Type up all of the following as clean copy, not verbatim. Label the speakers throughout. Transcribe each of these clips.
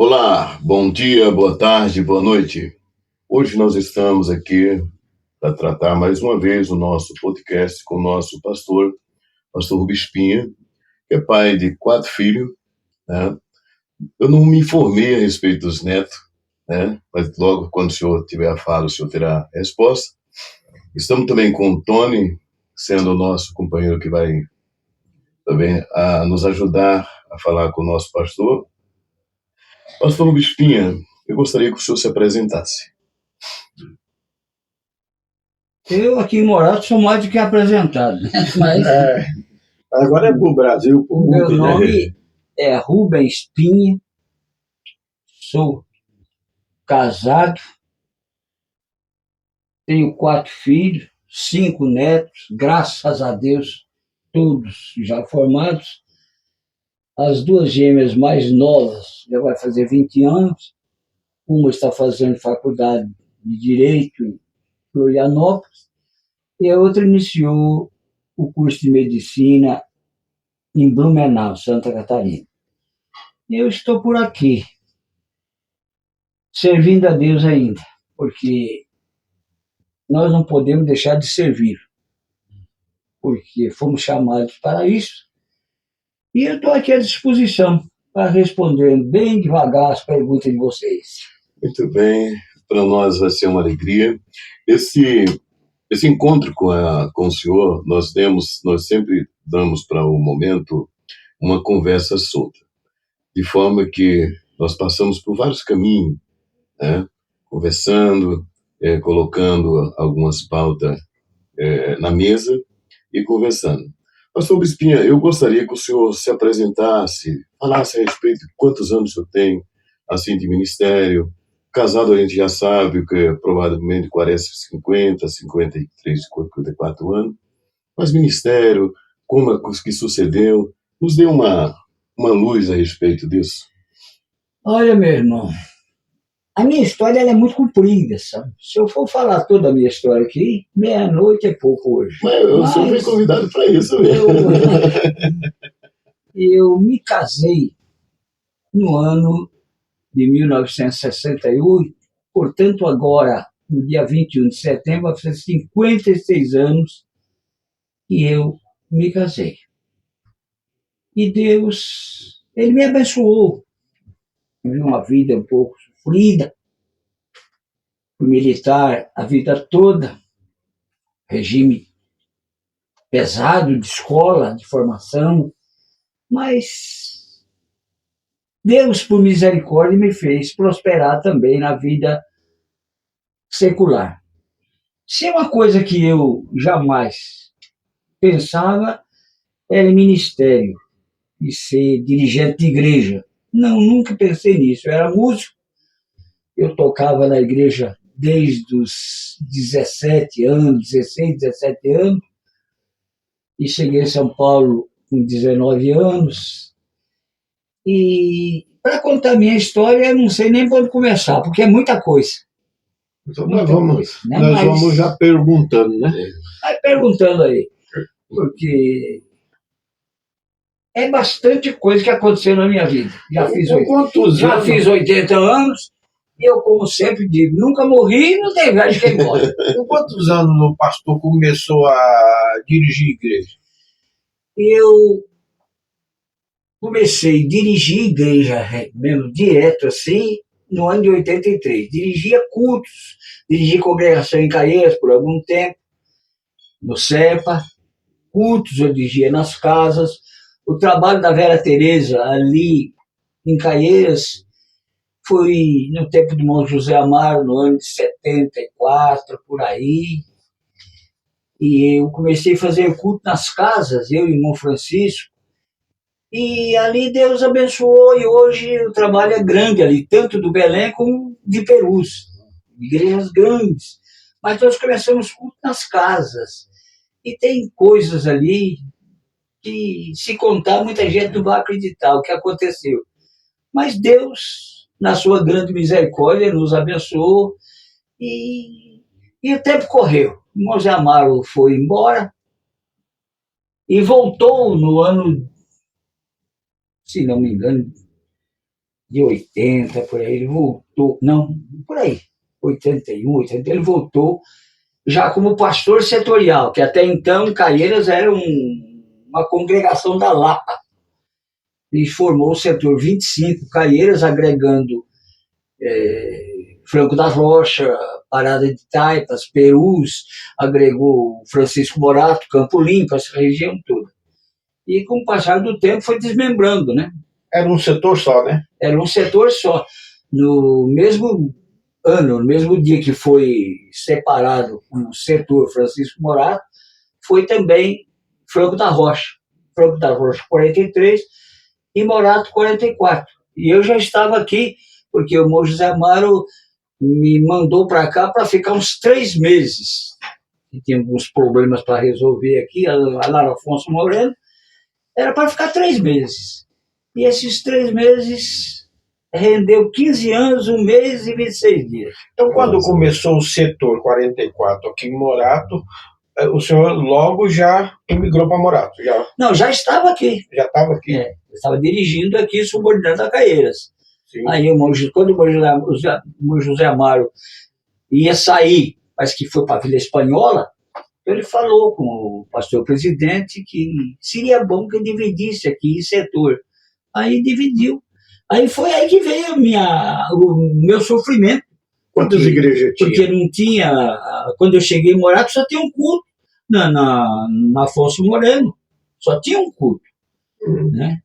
Speaker 1: Olá, bom dia, boa tarde, boa noite. Hoje nós estamos aqui para tratar mais uma vez o nosso podcast com o nosso pastor Rubens Pinha, que é pai de 4 filhos, né? Eu não me informei a respeito dos netos, né? Mas logo quando o senhor tiver a fala, o senhor terá a resposta. Estamos também com o Tony, sendo o nosso companheiro que vai também nos ajudar a falar com o nosso pastor. Pastor Rubens Pinha, eu gostaria que o senhor se apresentasse.
Speaker 2: Eu aqui em Morato sou mais do que apresentado, né? Mas
Speaker 3: Agora é pro Brasil, pro
Speaker 2: o meu
Speaker 3: mundo, né?
Speaker 2: nome é Rubens Pinha, sou casado, tenho 4 filhos, 5 netos, graças a Deus, todos já formados. As 2 gêmeas mais novas já vai fazer 20 anos, uma está fazendo faculdade de Direito em Florianópolis, e a outra iniciou o curso de Medicina em Blumenau, Santa Catarina. Eu estou por aqui, servindo a Deus ainda, porque nós não podemos deixar de servir, porque fomos chamados para isso. E eu estou aqui à disposição para responder bem devagar as perguntas de vocês.
Speaker 1: Muito bem, para nós vai ser uma alegria. Esse encontro com o senhor, nós sempre damos para o momento uma conversa solta, de forma que nós passamos por vários caminhos, né? Conversando, colocando algumas pautas na mesa e conversando. Pastor Bispinha, eu gostaria que o senhor se apresentasse, falasse a respeito de quantos anos o senhor tem, assim, de ministério. Casado a gente já sabe que provavelmente 40, 50, 53, 54 anos. Mas ministério, como é que sucedeu? Nos dê uma luz a respeito disso.
Speaker 2: Olha, meu irmão, a minha história ela é muito comprida, sabe? Se eu for falar toda a minha história aqui, meia-noite é pouco hoje.
Speaker 1: Mas o senhor foi convidado para isso mesmo.
Speaker 2: Eu me casei no ano de 1968, portanto, agora, no dia 21 de setembro, vai fazer 56 anos que eu me casei. E Deus, Ele me abençoou. Tive uma vida um pouco sofrida, fui militar a vida toda, regime pesado de escola, de formação, mas Deus, por misericórdia, me fez prosperar também na vida secular. Se é uma coisa que eu jamais pensava, era em ministério e ser dirigente de igreja. Não, nunca pensei nisso. Eu era músico, eu tocava na igreja desde os 17 anos, 16, 17 anos, e cheguei em São Paulo com 19 anos. E para contar minha história, eu não sei nem por onde começar, porque é muita coisa.
Speaker 3: Então nós vamos já perguntando, né?
Speaker 2: Vai perguntando aí, porque é bastante coisa que aconteceu na minha vida. Já fiz 80 anos e eu, como sempre digo, nunca morri e não tem velho que embora.
Speaker 3: Com quantos anos o pastor começou a dirigir igreja?
Speaker 2: Eu comecei a dirigir igreja mesmo direto assim no ano de 83. Dirigia cultos, dirigi congregação em Caieiras por algum tempo, no CEPA, cultos eu dirigia nas casas. O trabalho da Vera Teresa ali em Caieiras foi no tempo do irmão José Amaro, no ano de 74, por aí. E eu comecei a fazer culto nas casas, eu e o irmão Francisco. E ali Deus abençoou e hoje o trabalho é grande ali, tanto do Belém como de Perus. Igrejas grandes. Mas nós começamos culto nas casas. E tem coisas ali que, se contar, muita gente não vai acreditar o que aconteceu. Mas Deus, na sua grande misericórdia, nos abençoou e o tempo correu. O irmão Zé Amaro foi embora e voltou no ano, se não me engano, de 80, por aí, ele voltou, não, por aí, 81, 80, ele voltou já como pastor setorial, que até então Caieiras era uma congregação da Lapa. Ele formou o setor 25, Caieiras, agregando Franco da Rocha, Parada de Taipas, Perus, agregou Francisco Morato, Campo Limpo, essa região toda. E com o passar do tempo foi desmembrando, né?
Speaker 3: Era um setor só, né?
Speaker 2: Era um setor só. No mesmo ano, no mesmo dia que foi separado o setor Francisco Morato, foi também Franco da Rocha. Franco da Rocha 43 e Morato 44. E eu já estava aqui, porque o Mojo José Amaro me mandou para cá para ficar uns 3 meses. E tinha alguns problemas para resolver aqui, lá na Afonso Moreno. Era para ficar 3 meses. E esses 3 meses rendeu 15 anos, 1 mês e 26 dias.
Speaker 3: Então, quando começou o setor 44 aqui em Morato, o senhor logo já emigrou para Morato? Já?
Speaker 2: Não, já estava aqui.
Speaker 3: Já estava aqui?
Speaker 2: Eu estava dirigindo aqui, subordinado a Caieiras.
Speaker 3: Sim.
Speaker 2: Aí, quando o José Amaro ia sair, mas que foi para a Vila Espanhola, ele falou com o pastor presidente que seria bom que dividisse aqui em setor. Aí dividiu. Aí foi aí que veio o meu sofrimento.
Speaker 3: Quantas igrejas tinha?
Speaker 2: Porque não tinha. Quando eu cheguei em Morato, só tinha um culto na Afonso Moreno. Só tinha um culto. Né?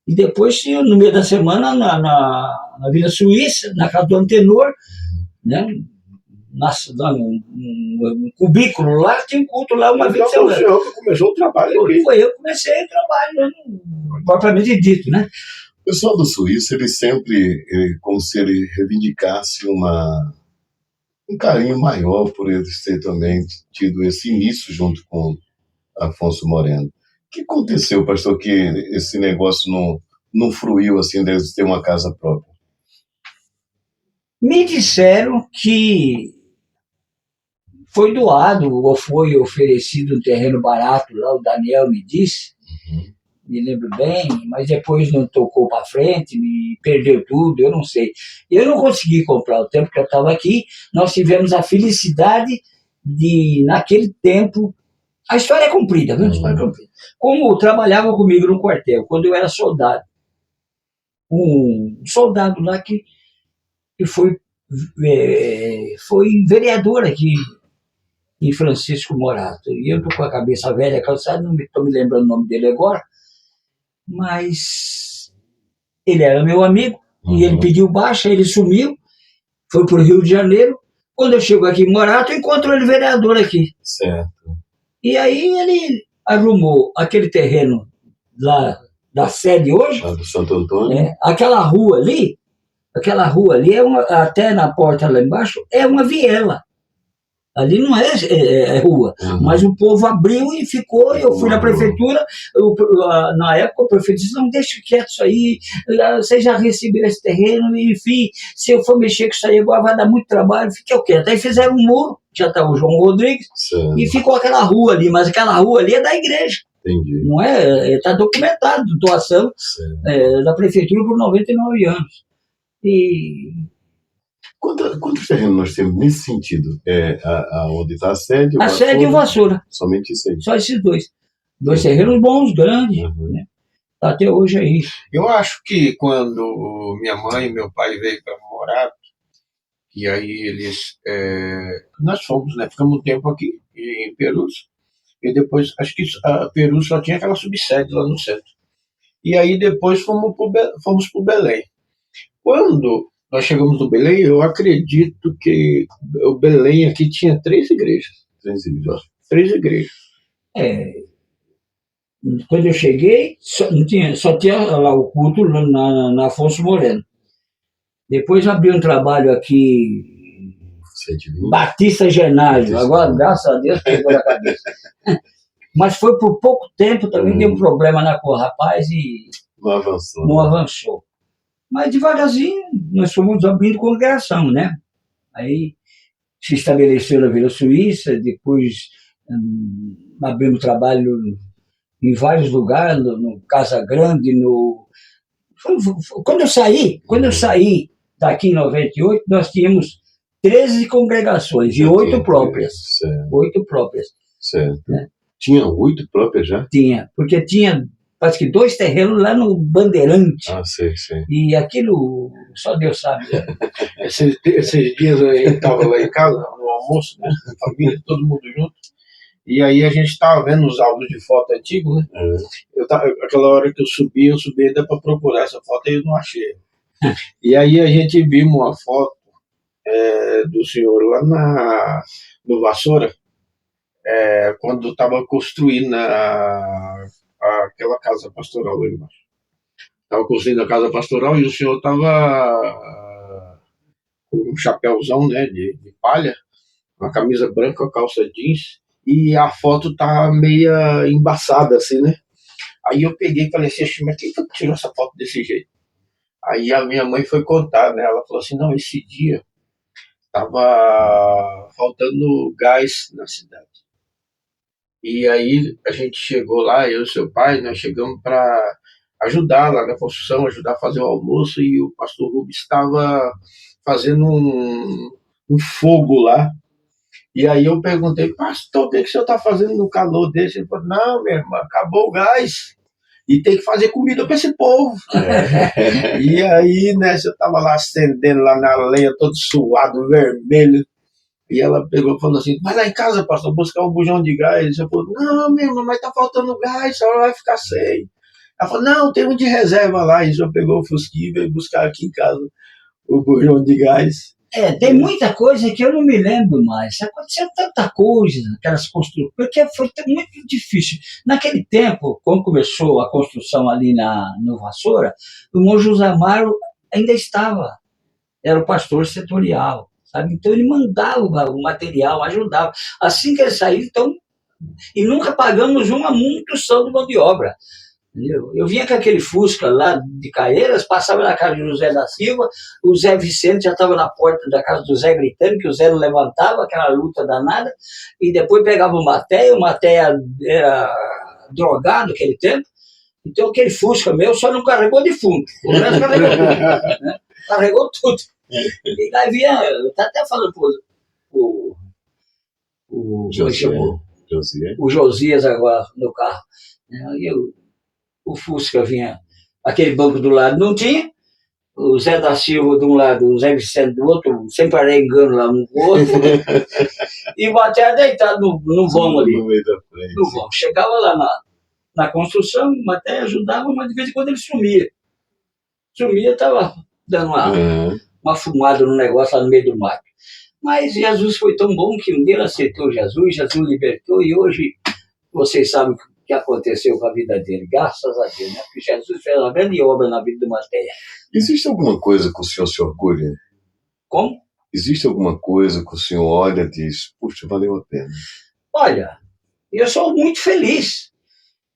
Speaker 2: E depois tinha, no meio da semana, na Vila Suíça, na casa do Antenor, né? Um cubículo lá, tinha um culto lá uma vez por semana.
Speaker 3: Foi o senhor que começou o trabalho aqui.
Speaker 2: Foi eu que comecei o trabalho, propriamente dito, né?
Speaker 1: O pessoal do Suíça, ele sempre, como se ele reivindicasse um carinho maior por eles ter também tido esse início junto com Afonso Moreno. O que aconteceu, pastor, que esse negócio não fruiu assim, deles ter uma casa própria?
Speaker 2: Me disseram que foi doado ou foi oferecido um terreno barato lá, o Daniel me disse, me lembro bem, mas depois não tocou para frente, me perdeu tudo, eu não sei. Eu não consegui comprar o tempo que eu estava aqui, nós tivemos a felicidade de, naquele tempo, a história é comprida, viu? A história é comprida. Como trabalhava comigo no quartel, quando eu era soldado, um soldado lá que foi vereador aqui em Francisco Morato. E eu estou com a cabeça velha, cansada, não estou me lembrando o nome dele agora, mas ele era meu amigo, e ele pediu baixa, ele sumiu, foi para o Rio de Janeiro. Quando eu chego aqui em Morato, eu encontro ele vereador aqui.
Speaker 1: Certo.
Speaker 2: E aí ele arrumou aquele terreno lá da sede hoje,
Speaker 1: Lá do Santo Antônio.
Speaker 2: aquela rua ali até na porta lá embaixo, é uma viela. Ali não é rua, mas o povo abriu e ficou. Eu fui na prefeitura, na época o prefeito disse, não, deixa quieto isso aí, vocês já receberam esse terreno, enfim, se eu for mexer com isso aí agora vai dar muito trabalho, fiquei o quê? Até fizeram um muro, já está o João Rodrigues,
Speaker 1: certo.
Speaker 2: E ficou aquela rua ali, mas aquela rua ali é da igreja.
Speaker 1: Entendi.
Speaker 2: Não está documentado, doação da prefeitura por 99 anos. E...
Speaker 1: Quantos terrenos nós temos nesse sentido? Onde está a sede?
Speaker 2: A sede e o Vassoura.
Speaker 1: Somente isso aí.
Speaker 2: Só esses dois. 2 terrenos bons, grandes. Né? Tá até hoje aí.
Speaker 3: Eu acho que quando minha mãe e meu pai veio para Morato, e aí eles... nós fomos, né? Ficamos um tempo aqui, em Perus. E depois, acho que a Perus só tinha aquela subsede lá no centro. E aí depois fomos para o Belém. Quando nós chegamos no Belém, eu acredito que o Belém aqui tinha 3 igrejas. 3 igrejas.
Speaker 2: Quando eu cheguei, só tinha lá o culto na Afonso Moreno. Depois abri um trabalho aqui, Batista Genásio. Agora, graças a Deus, pegou na cabeça. Mas foi por pouco tempo, também deu um problema lá com o rapaz e não avançou. Mas devagarzinho nós fomos abrindo congregação, né? Aí se estabeleceu na Vila Suíça, depois abrimos trabalho em vários lugares, no Casa Grande, no Quando eu saí daqui em 98, nós tínhamos 13 congregações e 8 próprias.
Speaker 1: Certo.
Speaker 2: 8 próprias.
Speaker 1: Certo.
Speaker 2: Né?
Speaker 1: Tinha 8 próprias já?
Speaker 2: Tinha, porque tinha, acho que 2 terrenos lá no Bandeirante.
Speaker 1: Ah, sei.
Speaker 2: E aquilo, só Deus sabe. Né?
Speaker 3: Esses dias eu estava lá em casa, no almoço, né? Família, todo mundo junto. E aí a gente estava vendo os álbuns de foto antigos, né? Aquela hora que eu subi ainda para procurar essa foto e eu não achei. E aí a gente viu uma foto do senhor lá no Vassoura, quando estava construindo aquela casa pastoral lá embaixo. Estava construindo a casa pastoral e o senhor estava com um chapéuzão, né, de palha, uma camisa branca, uma calça jeans, e a foto tá meia embaçada, assim, né? Aí eu peguei e falei assim, mas quem foi que tirou essa foto desse jeito? Aí a minha mãe foi contar, né? Ela falou assim, não, esse dia tava faltando gás na cidade. E aí a gente chegou lá, eu e seu pai, nós chegamos para ajudar lá na construção, ajudar a fazer o almoço, e o pastor Rubens estava fazendo um fogo lá. E aí eu perguntei, pastor, o que o senhor está fazendo no calor desse? Ele falou, não, minha irmã, acabou o gás. E tem que fazer comida para esse povo. E aí, né, você estava lá acendendo lá na lenha, todo suado, vermelho. E ela pegou e falou assim, vai lá em casa, pastor, buscar um bujão de gás. Eu falei, não, minha irmã, mas tá faltando gás, a senhora vai ficar sem. Ela falou, não, tem um de reserva lá. E já pegou o fusquinho e veio buscar aqui em casa o bujão de gás.
Speaker 2: Tem muita coisa que eu não me lembro mais. Aconteceu tanta coisa, aquelas construções, porque foi muito difícil. Naquele tempo, quando começou a construção ali no Vassoura, o irmão José Amaro ainda estava, era o pastor setorial, sabe? Então ele mandava o material, ajudava. Assim que ele saiu, então, e nunca pagamos uma munção de mão de obra. Eu vinha com aquele Fusca lá de Caeiras, passava na casa do José da Silva, o Zé Vicente já estava na porta da casa do Zé gritando, que o Zé não levantava, aquela luta danada, e depois pegava o Matéia era drogado naquele tempo, então aquele Fusca meu só não carregou de fundo, o resto carregou tudo, né? Carregou tudo. E aí vinha, eu estava até falando o Josias agora no carro, e o Fusca vinha, aquele banco do lado não tinha, o Zé da Silva de um lado, o Zé Vicente do outro, sempre arengando lá um com o outro, e o Matéia deitado no vão ali, no vão. Chegava lá na construção, o Matéia ajudava, mas de vez em quando ele sumia, estava dando uma fumada no negócio lá no meio do mato. Mas Jesus foi tão bom que um dia ele aceitou Jesus libertou, e hoje vocês sabem o que aconteceu com a vida dele, graças a Deus, né? Porque Jesus fez uma grande obra na vida do Matéia.
Speaker 1: Existe alguma coisa que o senhor se orgulha?
Speaker 2: Como?
Speaker 1: Existe alguma coisa que o senhor olha e diz, puxa, valeu a pena?
Speaker 2: Olha, eu sou muito feliz.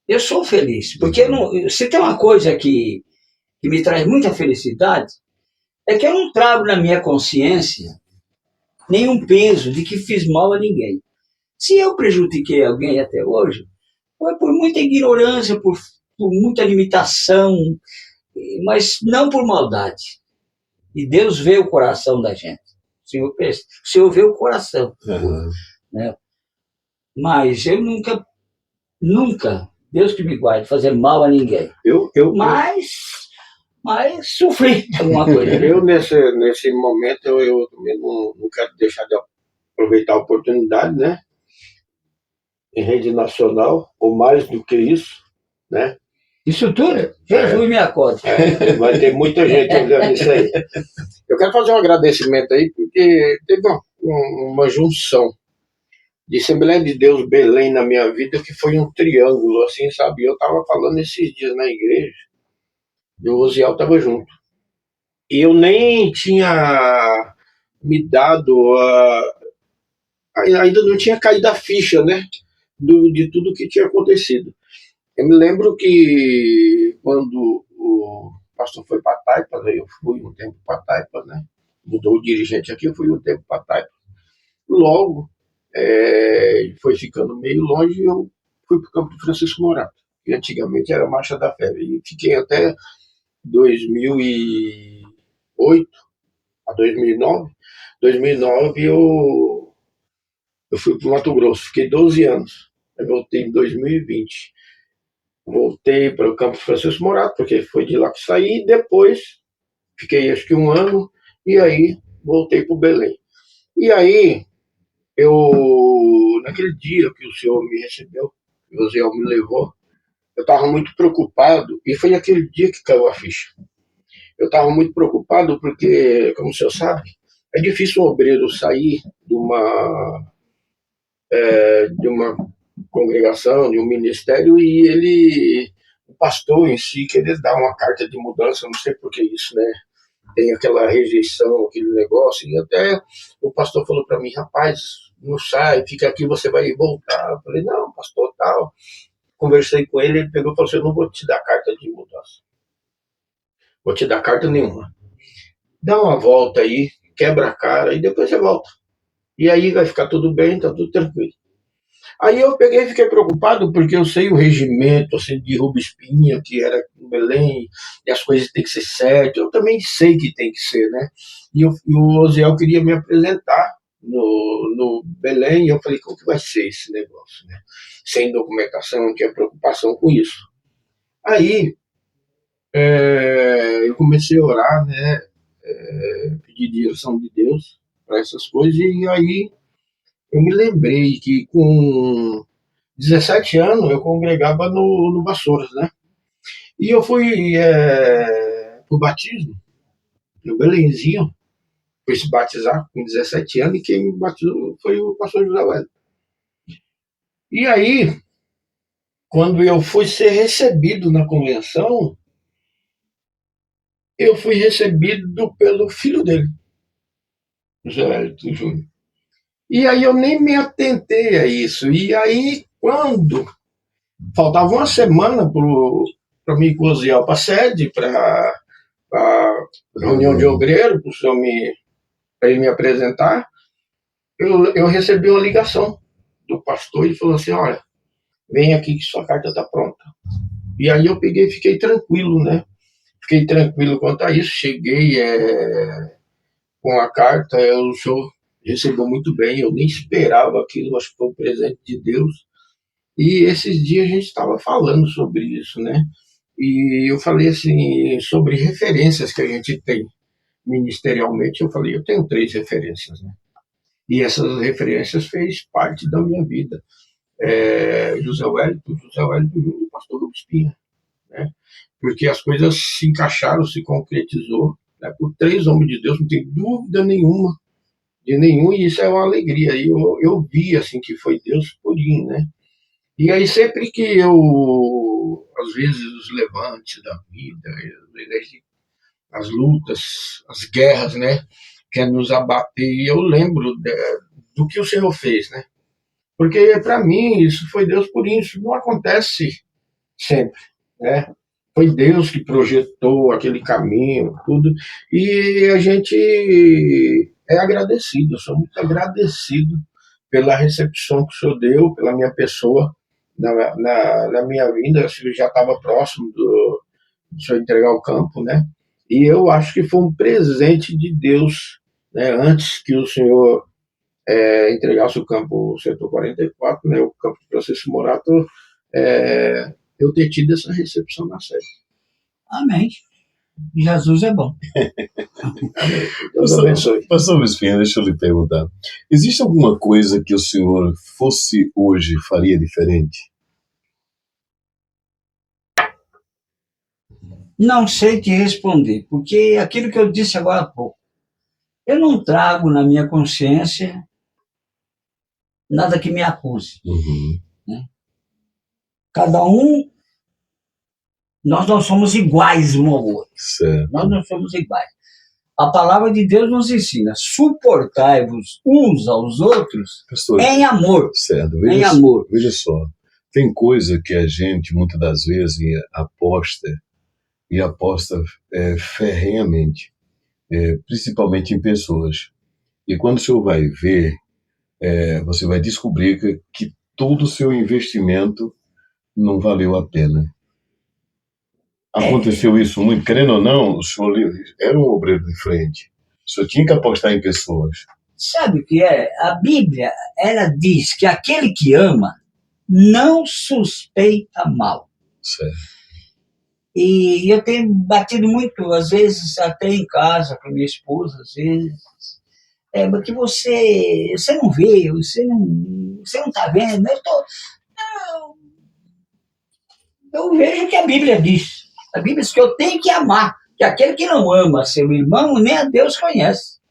Speaker 2: Eu sou feliz, porque se tem uma coisa que me traz muita felicidade, é que eu não trago na minha consciência nenhum peso de que fiz mal a ninguém. Se eu prejudiquei alguém até hoje, foi por muita ignorância, por muita limitação, mas não por maldade. E Deus vê o coração da gente. O Senhor vê o coração. Né? Mas eu nunca, Deus que me guarde, fazer mal a ninguém. Mas sofri alguma coisa.
Speaker 3: Né? Eu, nesse momento, eu também não quero deixar de aproveitar a oportunidade, né? Em rede nacional, ou mais do que isso, né?
Speaker 2: Isso tudo? Jesus me acorda.
Speaker 3: Vai ter muita gente olhando isso aí. Eu quero fazer um agradecimento aí, porque teve uma junção de Assembleia de Deus Belém na minha vida, que foi um triângulo, assim, sabe? Eu estava falando esses dias na igreja, e o Rosiel estava junto. E eu nem tinha me dado, ainda não tinha caído a ficha, né? De tudo que tinha acontecido. Eu me lembro que quando o pastor foi para Taipas, eu fui um tempo para Taipas, né? Mudou o dirigente aqui, eu fui um tempo para Taipas. Logo, foi ficando meio longe, e eu fui para o campo de Francisco Morato, que antigamente era Marcha da Fé. E fiquei até 2008 a 2009. 2009 eu fui para o Mato Grosso, fiquei 12 anos. Eu voltei em 2020. Voltei para o Campo Francisco Morato, porque foi de lá que saí. Depois fiquei acho que um ano e aí voltei para o Belém. E aí, naquele dia que o senhor me recebeu, que o Zé me levou, eu estava muito preocupado e foi aquele dia que caiu a ficha. Eu estava muito preocupado porque, como o senhor sabe, é difícil um obreiro sair de uma congregação, de um ministério, e o pastor em si, querer dar uma carta de mudança, não sei por que isso, né? Tem aquela rejeição, aquele negócio, e até o pastor falou para mim, rapaz, não sai, fica aqui, você vai voltar. Eu falei, não, pastor, tal. Conversei com ele, ele pegou e falou assim, eu não vou te dar carta de mudança, vou te dar carta nenhuma. Dá uma volta aí, quebra a cara, e depois você volta. E aí vai ficar tudo bem, tá tudo tranquilo. Aí eu peguei e fiquei preocupado, porque eu sei o regimento assim, de Rubens-Pinha, que era em Belém, e as coisas têm que ser certas. Eu também sei que tem que ser, né? E o Osiel queria me apresentar no Belém, e eu falei, como que vai ser esse negócio, né? Sem documentação, não tinha preocupação com isso. Aí eu comecei a orar, né? Pedir direção de Deus para essas coisas, e aí eu me lembrei que com 17 anos eu congregava no Vassouras, né? E eu fui pro batismo, no Belenzinho, fui se batizar com 17 anos e quem me batizou foi o pastor José Wellington. E aí, quando eu fui ser recebido na convenção, eu fui recebido pelo filho dele, José Wellington Júnior. E aí eu nem me atentei a isso. E aí, quando faltava uma semana para me cozinhar para a sede, para a reunião de obreiro, para ele me apresentar, eu recebi uma ligação do pastor e falou assim, olha, vem aqui que sua carta está pronta. E aí eu peguei e fiquei tranquilo, né? Fiquei tranquilo quanto a isso, cheguei com a carta, o senhor recebeu muito bem, eu nem esperava aquilo, acho que foi um presente de Deus. E esses dias a gente estava falando sobre isso, né? E eu falei assim, sobre referências que a gente tem ministerialmente, eu falei, eu tenho 3 referências, né? E essas referências fez parte da minha vida. José Wellington Júnior e Pastor Rubens Pinha, né? Porque as coisas se encaixaram, se concretizou, né? Por 3 homens de Deus, não tem dúvida nenhuma, de nenhum, e isso é uma alegria. E eu vi, assim, que foi Deus purinho, né? E aí sempre que às vezes, os levantes da vida, as lutas, as guerras, né, quer nos abater, e eu lembro do que o Senhor fez, né? Porque para mim isso foi Deus por isso, não acontece sempre, né? Foi Deus que projetou aquele caminho, tudo, e a gente é agradecido, eu sou muito agradecido pela recepção que o Senhor deu, pela minha pessoa, na minha vinda, eu já estava próximo do Senhor entregar o campo, né? E eu acho que foi um presente de Deus, né? Antes que o Senhor entregasse o campo, o setor 44, né? O campo de Francisco Morato, eu ter tido essa recepção na sede.
Speaker 2: Amém. Jesus é bom.
Speaker 3: Deus abençoe.
Speaker 1: Pastor Vespinha, deixa eu lhe perguntar. Existe alguma coisa que o senhor fosse hoje, faria diferente?
Speaker 2: Não sei te responder, porque aquilo que eu disse agora há pouco, eu não trago na minha consciência nada que me acuse.
Speaker 1: Uhum.
Speaker 2: Né? Cada um, nós não somos iguais um ao outro.
Speaker 1: Certo.
Speaker 2: Nós não somos iguais. A palavra de Deus nos ensina, suportai-vos uns aos outros,
Speaker 1: Pastor,
Speaker 2: em amor.
Speaker 1: Certo.
Speaker 2: Em amor.
Speaker 1: Veja só, tem coisa que a gente, muitas das vezes, aposta ferrenhamente, principalmente em pessoas. E quando o senhor vai ver, você vai descobrir que todo o seu investimento não valeu a pena. aconteceu isso muito, querendo ou não, o senhor era um obreiro de frente. O senhor tinha que apostar em pessoas.
Speaker 2: Sabe o que é? A Bíblia, ela diz que aquele que ama não suspeita mal.
Speaker 1: Certo.
Speaker 2: E eu tenho batido muito, às vezes, até em casa, com a minha esposa, às vezes. Porque você não vê, você não está vendo. Eu vejo o que a Bíblia diz. A Bíblia diz que eu tenho que amar, que aquele que não ama seu irmão, nem a Deus conhece.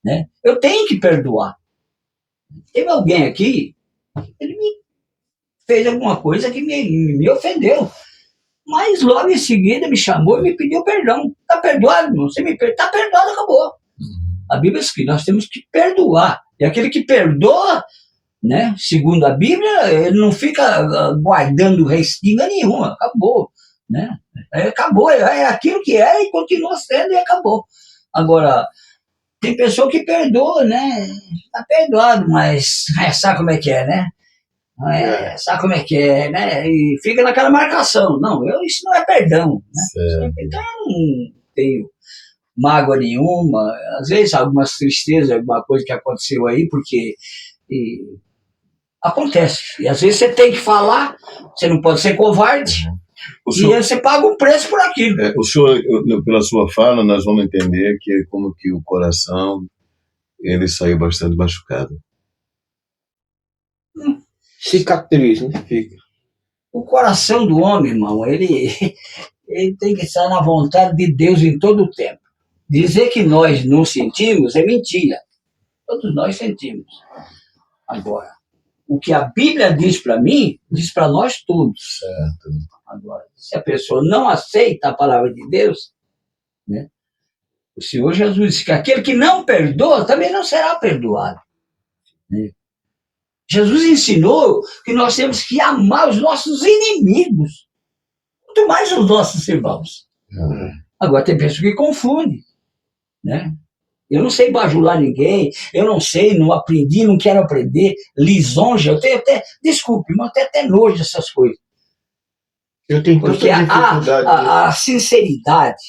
Speaker 2: Né? Eu tenho que perdoar. Teve alguém aqui, ele me fez alguma coisa que me ofendeu. Mas logo em seguida me chamou e me pediu perdão. Está perdoado, irmão? Você me perdoa? Está perdoado, acabou. A Bíblia diz que nós temos que perdoar. E aquele que perdoa, né, segundo a Bíblia, ele não fica guardando restinga nenhuma. Acabou. Né? Acabou. É aquilo que é e continua sendo e acabou. Agora, tem pessoa que perdoa, né? Está perdoado, mas sabe como é que é, né? Sabe como é que é, né? E fica naquela marcação. Não, isso não é perdão. Né? Então eu não tenho mágoa nenhuma. Às vezes algumas tristezas, alguma coisa que aconteceu aí, porque acontece. E às vezes você tem que falar, você não pode ser covarde. E aí você paga um preço por aquilo.
Speaker 1: O senhor, pela sua fala, nós vamos entender que é como que o coração, ele saiu bastante machucado.
Speaker 3: Cicatriz, né? Fica.
Speaker 2: O coração do homem, irmão, ele tem que estar na vontade de Deus em todo o tempo. Dizer que nós não sentimos é mentira. Todos nós sentimos. Agora, o que a Bíblia diz para mim, diz para nós todos.
Speaker 1: Certo.
Speaker 2: Agora, se a pessoa não aceita a palavra de Deus, né, o Senhor Jesus disse que aquele que não perdoa também não será perdoado. Né? Jesus ensinou que nós temos que amar os nossos inimigos, muito mais os nossos irmãos. Agora, tem pessoas que confundem. Né? Eu não sei bajular ninguém, eu não sei, não aprendi, não quero aprender, lisonja, eu tenho até, desculpe, mas eu tenho até nojo dessas coisas.
Speaker 3: Eu tenho
Speaker 2: porque a sinceridade,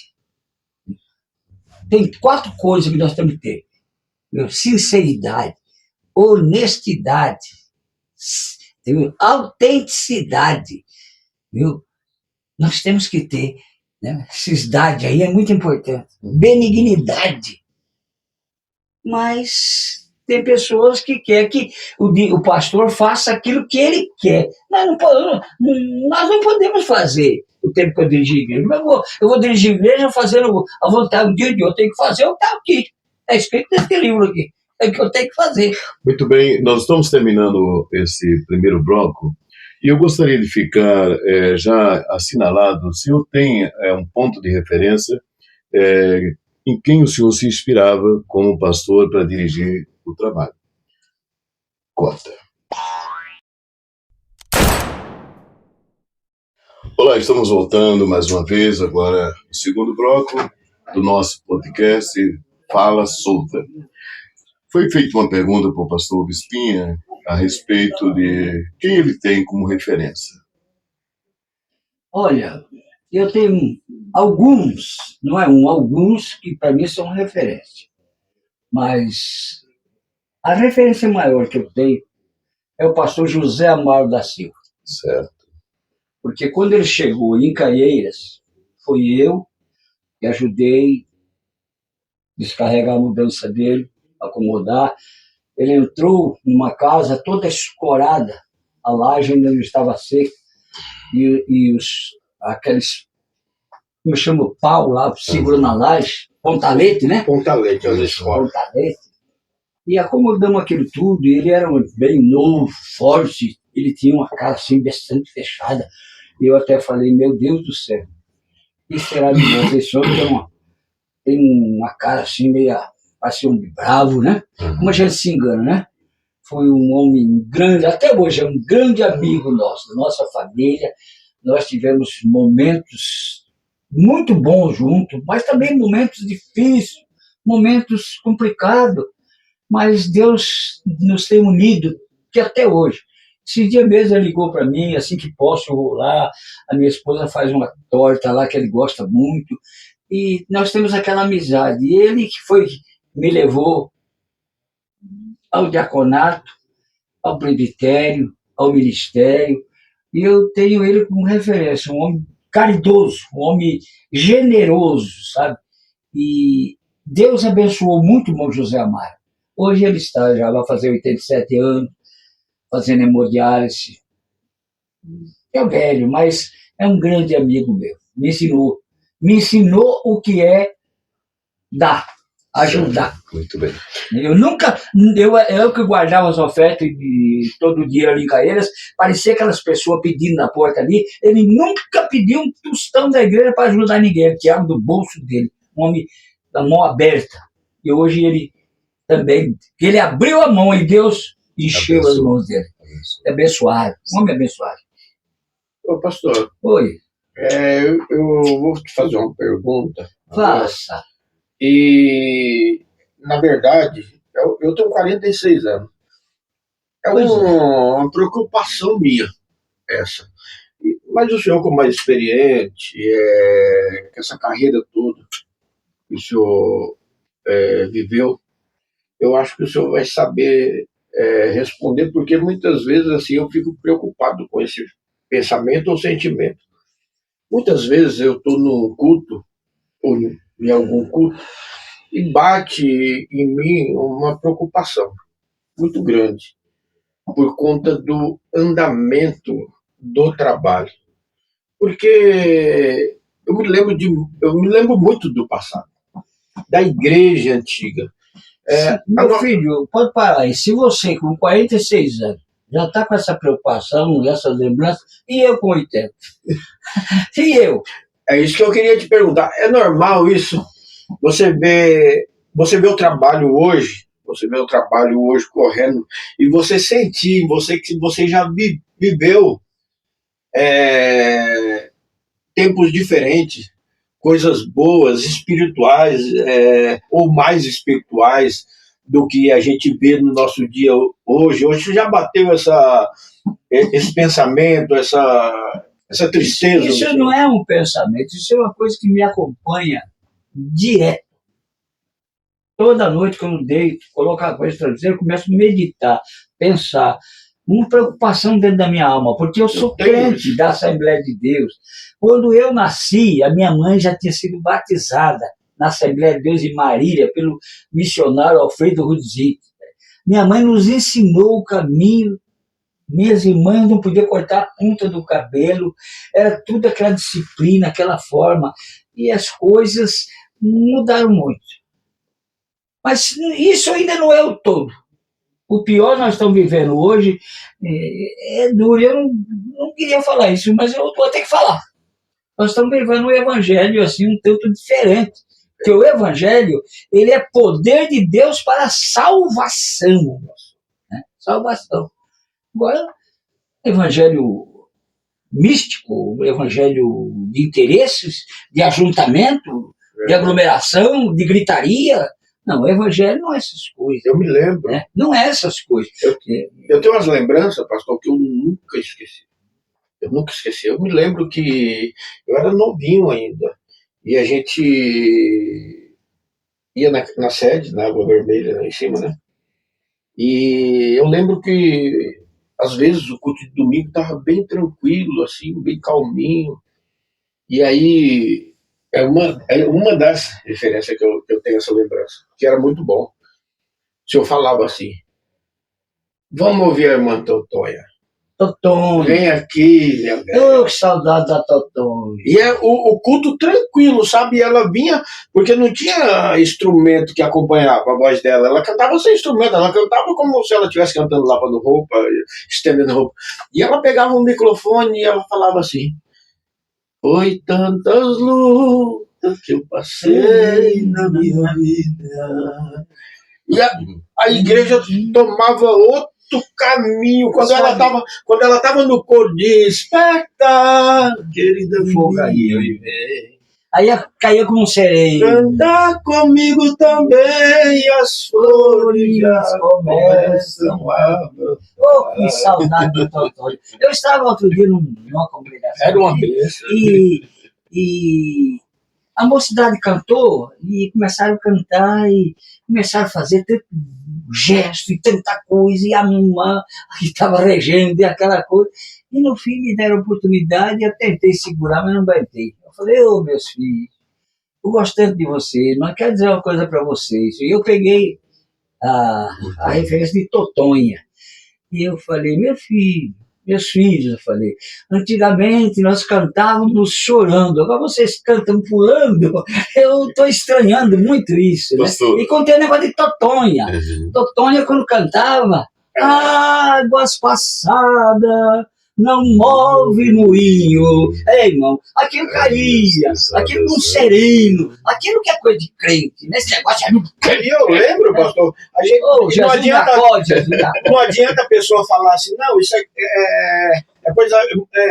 Speaker 2: tem 4 coisas que nós temos que ter. Sinceridade, honestidade, autenticidade, viu? Nós temos que ter, né? Cisdade aí é muito importante, benignidade. Mas tem pessoas que querem que o pastor faça aquilo que ele quer. Nós não podemos fazer o tempo que eu dirigi a igreja. Eu vou dirigir a igreja fazendo a vontade do dia de eu tenho que fazer o que está aqui. É escrito nesse livro aqui. É o que eu tenho que fazer.
Speaker 1: Muito bem, nós estamos terminando esse primeiro bloco e eu gostaria de ficar já assinalado, o senhor tem um ponto de referência em quem o senhor se inspirava como pastor para dirigir o trabalho. Corta. Olá, estamos voltando mais uma vez, agora o segundo bloco do nosso podcast Fala Solta. Foi feita uma pergunta para o pastor Bispinha a respeito de quem ele tem como referência.
Speaker 2: Olha, eu tenho alguns, não é alguns que para mim são referência. Mas a referência maior que eu tenho é o pastor José Amaro da Silva.
Speaker 1: Certo.
Speaker 2: Porque quando ele chegou em Caieiras, foi eu que ajudei a descarregar a mudança dele, acomodar. Ele entrou numa casa toda escorada, a laje ainda não estava seca, e aqueles, como chama o pau lá, segura na laje, pontalete, né?
Speaker 3: Pontalete, às vezes fora.
Speaker 2: Pontalete. E acomodamos aquilo tudo, e ele era bem novo, forte, ele tinha uma cara assim, bastante fechada. E eu até falei, meu Deus do céu, o que será de nós? Esse homem tem uma cara assim, meio, parece um bravo, né? Como a gente se engana, né? Foi um homem grande, até hoje é um grande amigo nosso, da nossa família. Nós tivemos momentos muito bons juntos, mas também momentos difíceis, momentos complicados. Mas Deus nos tem unido, que até hoje. Esse dia mesmo ele ligou para mim, assim que posso, eu vou lá, a minha esposa faz uma torta lá que ele gosta muito, e nós temos aquela amizade. E ele que foi, me levou ao diaconato, ao presbitério, ao ministério, e eu tenho ele como referência, um homem caridoso, um homem generoso, sabe? E Deus abençoou muito o irmão José Amaro. Hoje ele está, já vai fazer 87 anos, fazendo hemodiálise. É velho, mas é um grande amigo meu. Me ensinou o que é dar, ajudar.
Speaker 1: Muito bem.
Speaker 2: Eu que guardava as ofertas de todo dia ali em Caeiras, parecia aquelas pessoas pedindo na porta ali. Ele nunca pediu um tostão da igreja para ajudar ninguém, ele tirava do bolso dele, um homem da mão aberta. E hoje ele abriu a mão e Deus encheu as mãos dele. É abençoado, um homem abençoado.
Speaker 3: Ô, pastor.
Speaker 2: Oi.
Speaker 3: Eu vou te fazer uma pergunta.
Speaker 2: Faça.
Speaker 3: E, na verdade, eu tenho 46 anos. É uma preocupação minha, essa. Mas o senhor, como mais experiente, com essa carreira toda que o senhor viveu, eu acho que o senhor vai saber responder, porque muitas vezes assim eu fico preocupado com esse pensamento ou sentimento. Muitas vezes eu estou num culto, ou em algum culto, e bate em mim uma preocupação muito grande por conta do andamento do trabalho. Porque eu me lembro muito do passado, da igreja antiga.
Speaker 2: Meu filho, pode parar aí. Se você, com 46 anos, já está com essa preocupação, essas lembranças, e eu com 80? E eu?
Speaker 3: É isso que eu queria te perguntar. É normal isso? Você vê o trabalho hoje, correndo, e você sentir, que você já viveu tempos diferentes, coisas boas, espirituais, ou mais espirituais do que a gente vê no nosso dia hoje. Hoje já bateu esse pensamento, essa tristeza.
Speaker 2: Isso não é um pensamento, isso é uma coisa que me acompanha direto. Toda noite, quando eu deito, coloco a coisa travesseiro, eu começo a meditar, pensar. Uma preocupação dentro da minha alma, porque eu sou crente da Assembleia de Deus. Quando eu nasci, a minha mãe já tinha sido batizada na Assembleia de Deus em Marília pelo missionário Alfredo Rudzik. Minha mãe nos ensinou o caminho. Minhas irmãs não podiam cortar a ponta do cabelo, era tudo aquela disciplina, aquela forma, e as coisas mudaram muito. Mas isso ainda não é o todo. O pior nós estamos vivendo hoje é duro. Eu não queria falar isso, mas eu vou ter que falar. Nós estamos vivendo um evangelho assim um tanto diferente. Porque o evangelho, ele é poder de Deus para a salvação. Né? Salvação. Agora, evangelho místico, evangelho de interesses, de ajuntamento, de aglomeração, de gritaria. Não, o evangelho não é essas coisas.
Speaker 3: Eu me lembro.
Speaker 2: Né? Não é essas coisas.
Speaker 3: Eu tenho umas lembranças, pastor, que eu nunca esqueci. Eu me lembro que eu era novinho ainda. E a gente ia na sede, na Água Vermelha, lá em cima, né? E eu lembro que, às vezes, o culto de domingo estava bem tranquilo, assim, bem calminho. E é uma das referências que eu tenho essa lembrança, que era muito bom. O senhor falava assim: vamos ouvir a irmã Totonha.
Speaker 2: Totonha.
Speaker 3: Vem aqui, minha velha.
Speaker 2: Que saudade da Totonha.
Speaker 3: E o culto tranquilo, sabe? E ela vinha, porque não tinha instrumento que acompanhava a voz dela. Ela cantava sem instrumento, ela cantava como se ela estivesse cantando, lavando roupa, estendendo roupa. E ela pegava um microfone e ela falava assim: foi tantas lutas que eu passei na minha vida. E a igreja tomava outro caminho. Quando ela estava no coro, desperta, querida
Speaker 2: fogaria, Aí caía como um sereno.
Speaker 3: Cantar comigo também, as flores já começam a...
Speaker 2: Oh, que saudade do Totônio. Eu estava outro dia numa congregação.
Speaker 3: Era uma bênção.
Speaker 2: E a mocidade cantou e começaram a cantar e começaram a fazer tanto gesto e tanta coisa, e a minha irmã que estava regendo e aquela coisa. E no fim me deram oportunidade, eu tentei segurar, mas não aguentei. Eu falei, meus filhos, eu gosto tanto de vocês, mas quero dizer uma coisa para vocês. E eu peguei a referência de Totonha. E eu falei, meus filhos, eu falei, antigamente nós cantávamos chorando, agora vocês cantam pulando, eu estou estranhando muito isso, né? E contei o negócio de Totonha. Totonha, quando cantava, águas passadas, não move moinho. Ei, irmão, aquilo caía, aquilo num sereno, aquilo que é coisa de crente, nesse negócio
Speaker 3: E eu lembro, pastor, a gente, não adianta a pessoa falar assim, não, isso é coisa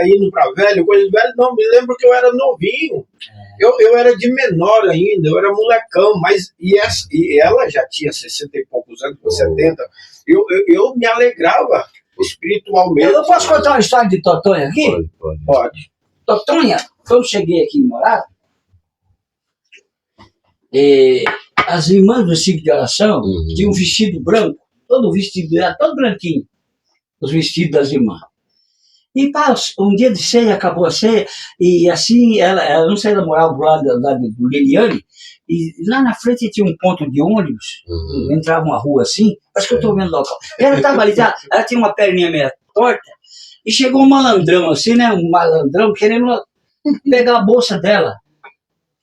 Speaker 3: indo para velho, coisa de velho. Não, me lembro que eu era novinho, eu era de menor ainda, eu era molecão, mas e ela já tinha 60 e poucos anos, 70, eu me alegrava espiritualmente.
Speaker 2: Eu posso contar uma história de Totonha aqui?
Speaker 3: Pode.
Speaker 2: Totonha, quando cheguei aqui em Morato, as irmãs do ciclo de oração tinham um vestido branco, todo vestido, era todo branquinho, os vestidos das irmãs. E um dia de ceia, acabou a ceia, e assim, ela não sei, ela morava do lado do Liliane, e lá na frente tinha um ponto de ônibus, entrava uma rua assim, acho que eu estou vendo o local. Ela estava ali, ela tinha uma perninha meio torta, e chegou um malandrão assim, né, um malandrão querendo pegar a bolsa dela.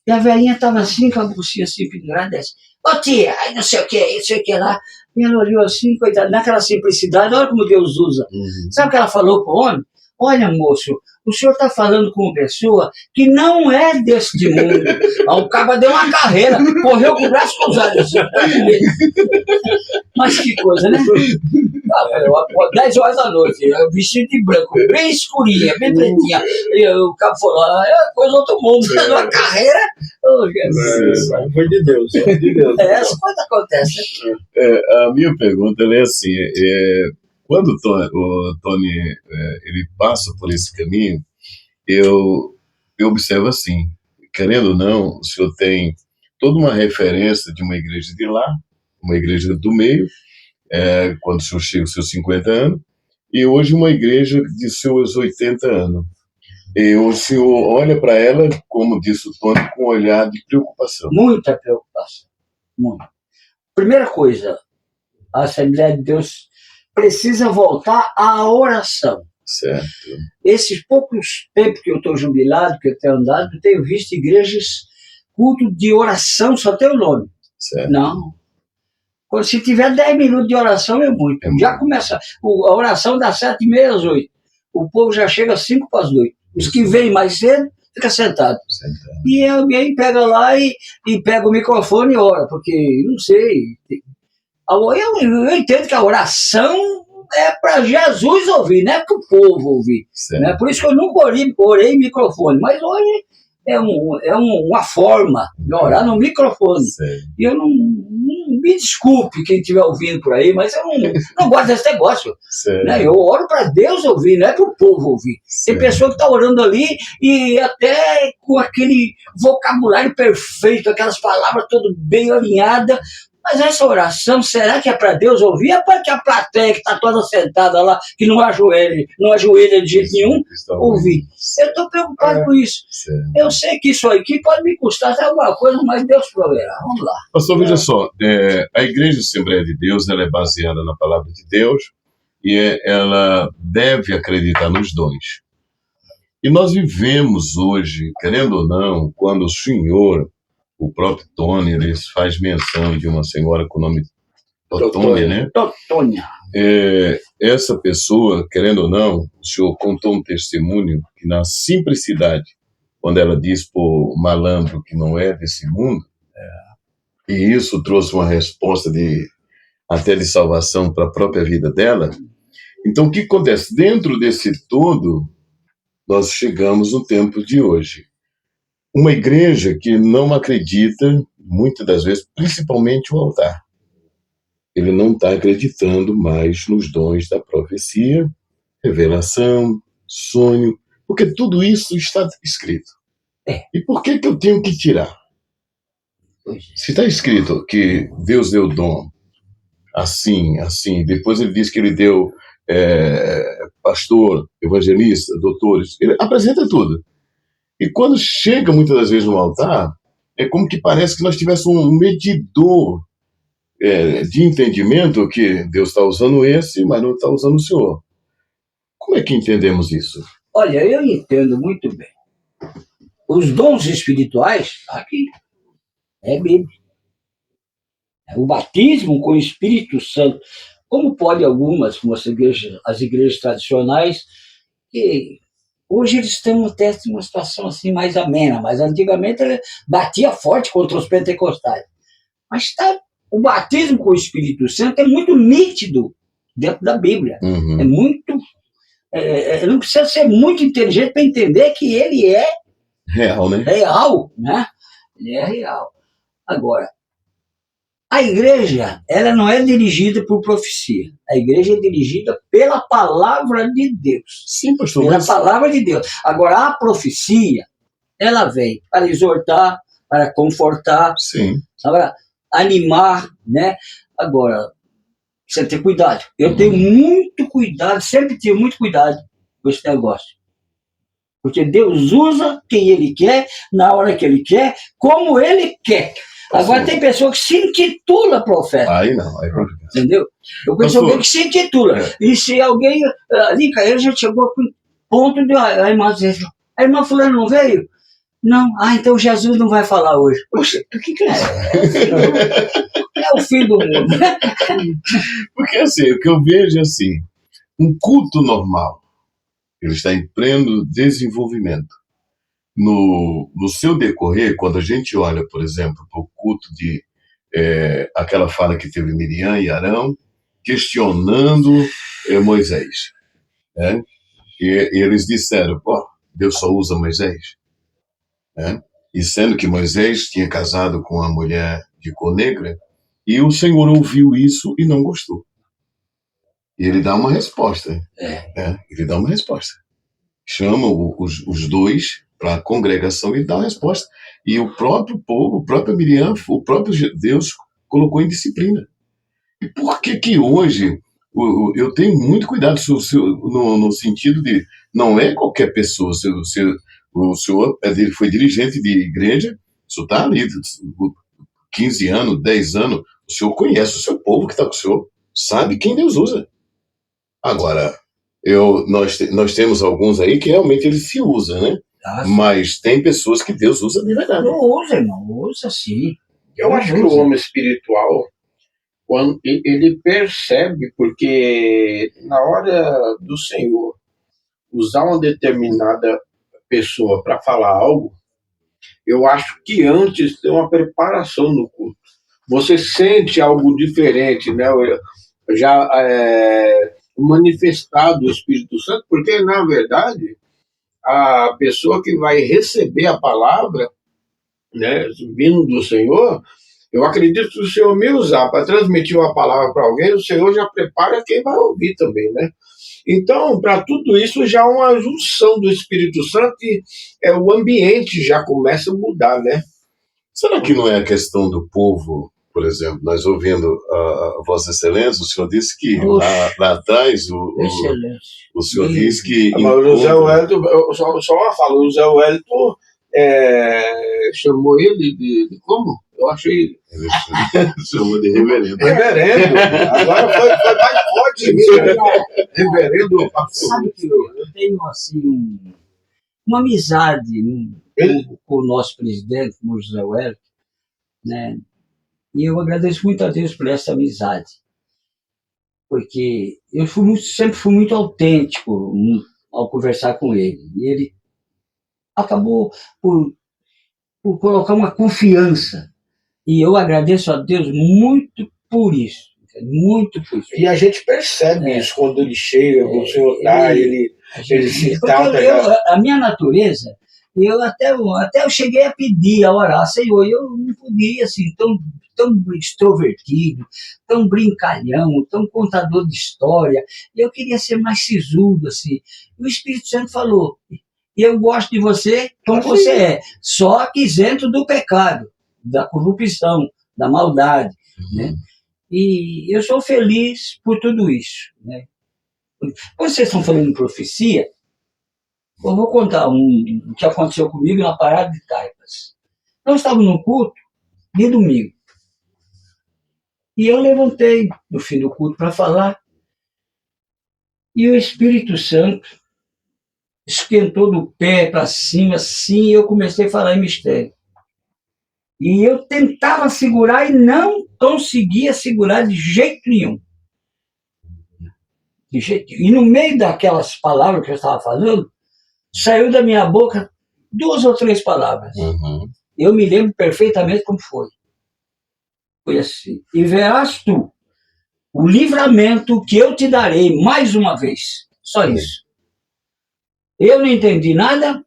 Speaker 2: E a velhinha estava assim, com a bolsinha assim, pendurada, dessa. Ô tia, aí não sei o que lá. E ela olhou assim, coitada, naquela simplicidade, olha como Deus usa. Sabe o que ela falou pro homem? Olha, moço, o senhor está falando com uma pessoa que não é deste mundo. O cara deu uma carreira, correu com o braço cruzado. Assim, mas que coisa, né? 10 horas da noite, vestido de branco, bem escurinha, bem pretinha. E o cara falou, coisa do outro mundo, deu uma carreira. Oh, Jesus.
Speaker 3: Foi de Deus, foi de Deus.
Speaker 2: Essa coisa acontece.
Speaker 1: A minha pergunta é assim, quando o Tony ele passa por esse caminho, eu observo assim, querendo ou não, o senhor tem toda uma referência de uma igreja de lá, uma igreja do meio, quando o senhor chega aos seus 50 anos, e hoje uma igreja de seus 80 anos. E o senhor olha para ela, como disse o Tony, com um olhar de preocupação.
Speaker 2: Muita preocupação. Muita. Primeira coisa, a Assembleia de Deus precisa voltar à oração.
Speaker 1: Certo.
Speaker 2: Esses poucos tempos que eu estou jubilado, que eu tenho andado, eu tenho visto igrejas, culto de oração, só tem o nome.
Speaker 1: Certo.
Speaker 2: Não. Se tiver 10 minutos de oração, é muito. Já começa. A oração dá 7h30 às 8. O povo já chega às 5 para as 8. Os que vêm mais cedo, fica sentado. E alguém pega lá e pega o microfone e ora, porque, não sei. Eu entendo que a oração é para Jesus ouvir, não é para o povo ouvir. Né? Por isso que eu nunca orei em microfone, mas hoje é uma forma de orar no microfone. E eu não me desculpe quem estiver ouvindo por aí, mas eu não gosto desse negócio. Né? Eu oro para Deus ouvir, não é para o povo ouvir. Tem pessoa que está orando ali e até com aquele vocabulário perfeito, aquelas palavras todas bem alinhadas. Mas essa oração, será que é para Deus ouvir? É para que a plateia que está toda sentada lá, que não ajoelha de jeito nenhum, ouvir. Eu estou preocupado com isso. Eu sei que isso aqui pode me custar até alguma coisa, mas Deus proverá. Vamos lá.
Speaker 1: Pastor, veja só, a Igreja Assembleia de Deus, ela é baseada na Palavra de Deus e ela deve acreditar nos dons. E nós vivemos hoje, querendo ou não, quando o Senhor, o próprio Tony, ele faz menção de uma senhora com o nome Totonha, né?
Speaker 2: Totonha.
Speaker 1: Essa pessoa, querendo ou não, o senhor contou um testemunho que na simplicidade, quando ela diz por malandro que não é desse mundo, e isso trouxe uma resposta até de salvação para a própria vida dela. Então, o que acontece? Dentro desse todo, nós chegamos no tempo de hoje. Uma igreja que não acredita, muitas das vezes, principalmente o altar. Ele não está acreditando mais nos dons da profecia, revelação, sonho, porque tudo isso está escrito. E por que eu tenho que tirar? Se está escrito que Deus deu dom assim, assim, depois ele diz que ele deu pastor, evangelista, doutores, ele apresenta tudo. E quando chega muitas das vezes no altar, é como que parece que nós tivéssemos um medidor de entendimento que Deus está usando esse, mas não está usando o Senhor. Como é que entendemos isso?
Speaker 2: Olha, eu entendo muito bem. Os dons espirituais, aqui, é Bíblia. O batismo com o Espírito Santo. Como pode algumas, como as igrejas tradicionais, que hoje eles estão até em uma situação assim mais amena, mas antigamente ele batia forte contra os pentecostais. Mas o batismo com o Espírito Santo é muito nítido dentro da Bíblia.
Speaker 1: Uhum.
Speaker 2: É muito. Não precisa ser muito inteligente para entender que ele é
Speaker 1: real, né?
Speaker 2: Real, né? Ele é real. Agora, a igreja, ela não é dirigida por profecia. A igreja é dirigida pela palavra de Deus.
Speaker 1: Sim, pastor.
Speaker 2: Pela palavra de Deus. Agora, a profecia, ela vem para exortar, para confortar,
Speaker 1: sim,
Speaker 2: para animar, né? Agora, você tem cuidado. Eu tenho muito cuidado, sempre tive muito cuidado com esse negócio. Porque Deus usa quem Ele quer, na hora que Ele quer, como Ele quer. Agora tem pessoa que se intitula profeta.
Speaker 1: Aí não, aí não.
Speaker 2: Entendeu? Eu conheço alguém que se intitula. E se alguém ali, ele já chegou a ponto de a irmã dizer, a irmã fulana não veio? Não. Então Jesus não vai falar hoje.
Speaker 1: Poxa, o que é
Speaker 2: isso? É o fim do mundo.
Speaker 1: Porque assim, o que eu vejo é assim, um culto normal, ele está em pleno desenvolvimento. No seu decorrer, quando a gente olha, por exemplo, para o culto de aquela fala que teve Miriam e Arão, questionando Moisés. Né? E eles disseram, Deus só usa Moisés. Né? E sendo que Moisés tinha casado com uma mulher de cor negra, e o Senhor ouviu isso e não gostou. E ele dá uma resposta. Ele dá uma resposta. Chama os dois para a congregação e dá uma resposta. E o próprio povo, o próprio Miriam, o próprio Deus colocou em disciplina. E por que hoje eu tenho muito cuidado no sentido de não é qualquer pessoa. O senhor foi dirigente de igreja, o senhor está ali 15 anos, 10 anos, o senhor conhece o seu povo que está com o senhor, sabe quem Deus usa. Agora, nós temos alguns aí que realmente ele se usa, né? Mas tem pessoas que Deus usa de verdade.
Speaker 2: Não usa, irmão. Usa sim.
Speaker 3: Eu acho que o homem espiritual, quando ele percebe, porque na hora do Senhor usar uma determinada pessoa para falar algo, eu acho que antes tem uma preparação no culto. Você sente algo diferente, né? Já manifestado o Espírito Santo, porque, na verdade, a pessoa que vai receber a palavra, né, vindo do Senhor, eu acredito que o Senhor me usar para transmitir uma palavra para alguém, o Senhor já prepara quem vai ouvir também, né? Então, para tudo isso, já há uma junção do Espírito Santo e o ambiente já começa a mudar, né?
Speaker 1: Será que não é a questão do povo? Por exemplo, nós ouvindo a Vossa Excelência, o senhor disse que lá atrás, o senhor disse que...
Speaker 3: Mas o José Wellington, só uma fala, o José Wellington chamou ele de como? Eu achei...
Speaker 1: Ele chamou de reverendo.
Speaker 3: Reverendo. Agora foi mais forte isso. Reverendo.
Speaker 2: Sabe que eu tenho, assim, uma amizade com o nosso presidente, com o José Wellington, né? E eu agradeço muito a Deus por essa amizade. Porque eu sempre fui muito autêntico ao conversar com ele. E ele acabou por colocar uma confiança. E eu agradeço a Deus muito por isso. Muito por isso.
Speaker 3: E a gente percebe isso quando ele chega, quando o senhor está, ele se trata.
Speaker 2: A minha natureza Até eu cheguei a pedir, a orar, Senhor, eu não podia, assim, tão extrovertido, tão brincalhão, tão contador de história. Eu queria ser mais sisudo, assim. O Espírito Santo falou, eu gosto de você como você é, só que isento do pecado, da corrupção, da maldade, né? E eu sou feliz por tudo isso, né? Quando vocês estão falando em profecia, eu vou contar o que aconteceu comigo na parada de Taipas. Nós estávamos num culto de domingo. E eu levantei no fim do culto para falar. E o Espírito Santo esquentou do pé para cima, assim, e eu comecei a falar em mistério. E eu tentava segurar e não conseguia segurar de jeito nenhum. De jeito nenhum. E no meio daquelas palavras que eu estava falando, saiu da minha boca 2 ou 3 palavras.
Speaker 1: Uhum.
Speaker 2: Eu me lembro perfeitamente como foi. Foi assim. E verás tu o livramento que eu te darei mais uma vez. Só isso. Eu não entendi nada,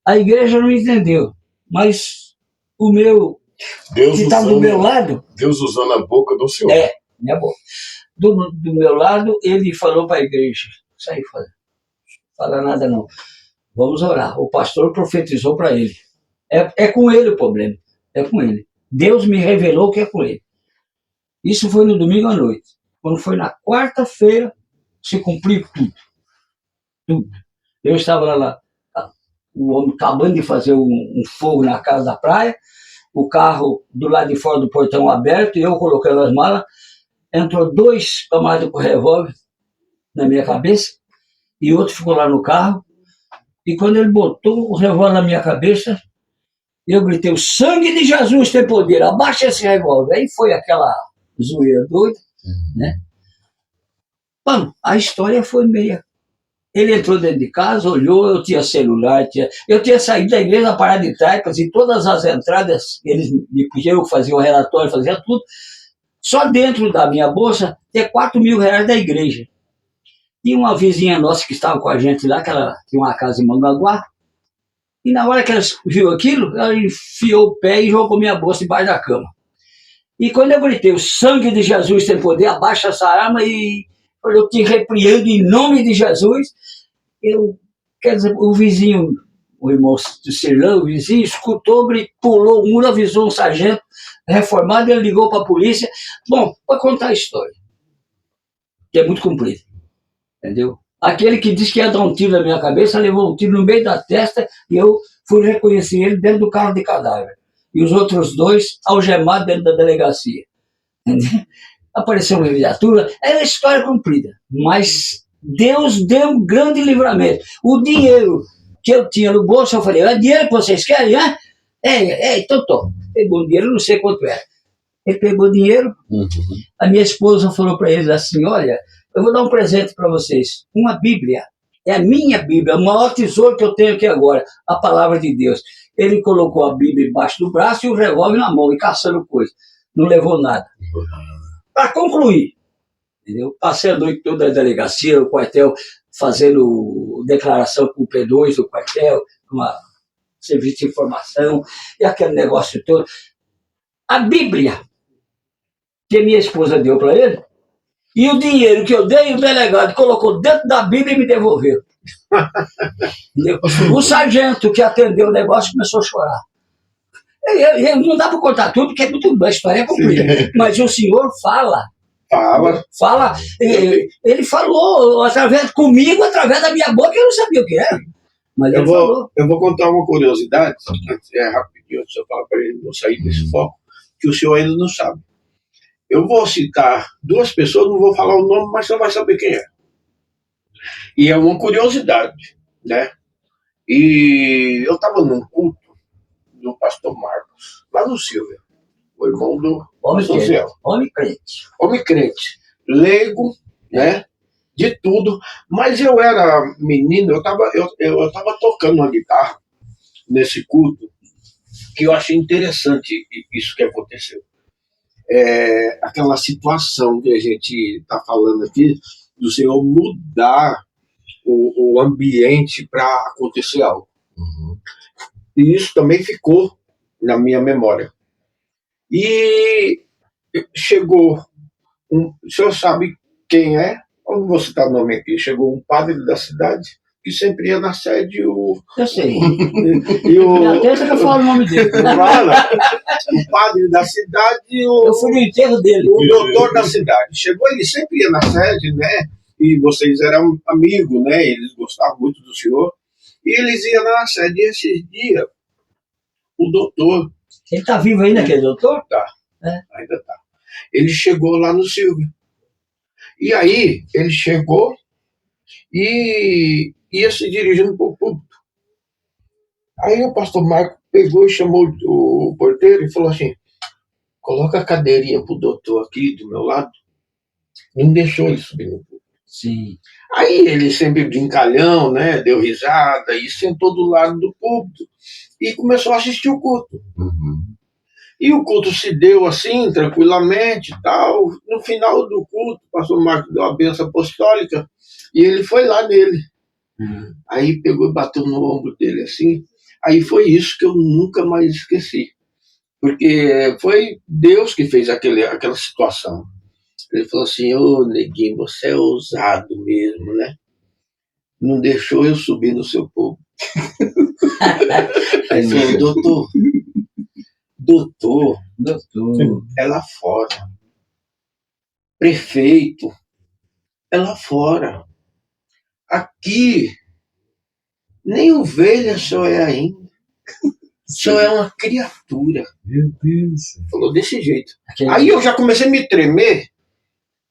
Speaker 2: a igreja não entendeu. Mas o meu,
Speaker 1: Deus
Speaker 2: que estava do meu lado...
Speaker 1: Deus usando a boca do Senhor.
Speaker 2: Minha boca. Do meu lado, ele falou para a igreja, isso aí, fala nada não. Vamos orar. O pastor profetizou para ele. É com ele o problema. É com ele. Deus me revelou que é com ele. Isso foi no domingo à noite. Quando foi na quarta-feira, se cumpriu tudo. Tudo. Eu estava lá, o homem acabando de fazer um fogo na casa da praia, o carro do lado de fora do portão aberto, e eu colocando as malas, entrou 2 camaradas com revólver na minha cabeça, e outro ficou lá no carro, e quando ele botou o revólver na minha cabeça, eu gritei, o sangue de Jesus tem poder, abaixa esse revólver. Aí foi aquela zoeira doida, né? Mano, a história foi meia. Ele entrou dentro de casa, olhou, eu tinha celular, eu tinha saído da igreja, parada de Taipas, e todas as entradas, eles me pediram, eu fazia o relatório, fazia tudo. Só dentro da minha bolsa, tem R$4.000 da igreja. E uma vizinha nossa que estava com a gente lá, que ela tinha uma casa em Mangaguá, e na hora que ela viu aquilo, ela enfiou o pé e jogou minha bolsa debaixo da cama. E quando eu gritei, o sangue de Jesus tem poder, abaixa essa arma e eu te repreendo em nome de Jesus. Quer dizer, o vizinho, o irmão Cirlão, o vizinho, escutou, pulou o muro, avisou um sargento reformado, ele ligou para a polícia. Bom, para contar a história, que é muito comprida, entendeu? Aquele que disse que ia dar um tiro na minha cabeça, levou um tiro no meio da testa e eu fui reconhecer ele dentro do carro de cadáver. E os outros 2 algemados dentro da delegacia. Entendeu? Apareceu uma viatura, era história comprida, mas Deus deu um grande livramento. O dinheiro que eu tinha no bolso, eu falei, é dinheiro que vocês querem, né? Então toma. Pegou o dinheiro, não sei quanto era. Ele pegou o dinheiro, a minha esposa falou para ele assim, olha, eu vou dar um presente para vocês, uma Bíblia. É a minha Bíblia, o maior tesouro que eu tenho aqui agora, a palavra de Deus. Ele colocou a Bíblia embaixo do braço e o revólver na mão, e caçando coisa. Não levou nada. Para concluir, entendeu? Passei a noite toda na delegacia, no quartel, fazendo declaração com o P2 do quartel, uma serviço de informação, e aquele negócio todo. A Bíblia que a minha esposa deu para ele, e o dinheiro que eu dei, o delegado colocou dentro da Bíblia e me devolveu. O sargento que atendeu o negócio começou a chorar. Não dá para contar tudo, porque é muito, a história é comprida. Mas o senhor fala. Ele falou comigo, através da minha boca, eu não sabia o que era. Mas
Speaker 3: eu vou contar uma curiosidade, rapidinho, antes de eu falar para ele não sair desse foco, que o senhor ainda não sabe. Eu vou citar 2 pessoas, não vou falar o nome, mas você vai saber quem é. E é uma curiosidade, né? E eu estava num culto do pastor Marcos, lá no Silvia, o irmão do social.
Speaker 2: Homem crente.
Speaker 3: Homem crente, leigo, né? De tudo, mas eu era menino, eu tava tocando uma guitarra nesse culto, que eu achei interessante isso que aconteceu. Aquela situação que a gente está falando aqui, do Senhor mudar o ambiente para acontecer algo.
Speaker 1: Uhum.
Speaker 3: E isso também ficou na minha memória. E chegou, o senhor sabe quem é? Eu não vou citar o nome aqui. Chegou um padre da cidade que sempre ia na sede.
Speaker 2: Eu sei.
Speaker 3: Até
Speaker 2: você não fala o nome dele.
Speaker 3: O padre da cidade.
Speaker 2: Eu fui no enterro dele.
Speaker 3: O doutor da cidade. Chegou, ele sempre ia na sede, né? E vocês eram amigos, né? Eles gostavam muito do senhor. E eles iam na sede. E esses dias, o doutor.
Speaker 2: Ele está vivo ainda, aquele doutor?
Speaker 3: Tá. Ainda tá. Ele chegou lá no Silvio. E aí, ele chegou e ia se dirigindo para o púlpito. Aí o pastor Marco pegou e chamou o porteiro e falou assim: coloca a cadeirinha pro doutor aqui do meu lado. Não deixou ele subir no púlpito.
Speaker 2: Sim.
Speaker 3: Aí ele sempre brincalhão, né? Deu risada e sentou do lado do púlpito e começou a assistir o culto.
Speaker 1: Uhum.
Speaker 3: E o culto se deu assim, tranquilamente e tal. No final do culto, o pastor Marcos deu a bênção apostólica e ele foi lá nele. Aí pegou e bateu no ombro dele assim. Aí foi isso que eu nunca mais esqueci. Porque foi Deus que fez aquela situação. Ele falou assim: ô neguinho, você é ousado mesmo, né? Não deixou eu subir no seu povo. Aí falou: doutor, é lá fora. Prefeito, é lá fora. Aqui, nem ovelha só é ainda. Só é uma criatura.
Speaker 1: Meu Deus.
Speaker 3: Falou desse jeito. Aí eu já comecei a me tremer.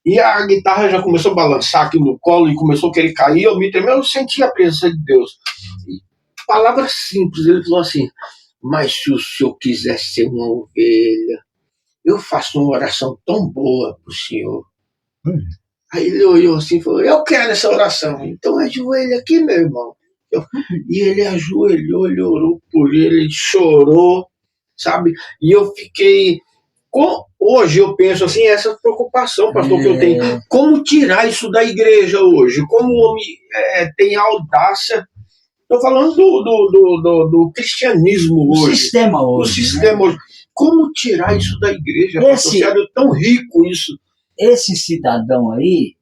Speaker 3: E a guitarra já começou a balançar aqui no colo e começou a querer cair. Eu me tremei, eu senti a presença de Deus. E, palavras simples, ele falou assim: mas se o senhor quiser ser uma ovelha, eu faço uma oração tão boa pro senhor. Aí ele olhou assim e falou: eu quero essa oração. Então ajoelha aqui, meu irmão. E ele ajoelhou, ele orou por ele chorou, sabe? E eu fiquei... Hoje eu penso assim, essa preocupação, pastor, que eu tenho. Como tirar isso da igreja hoje? Como o homem tem a audácia? Estou falando do cristianismo hoje.
Speaker 2: Do sistema hoje.
Speaker 3: Hoje. Como tirar isso da igreja? Pastor, é tão rico isso.
Speaker 2: Esse cidadão aí,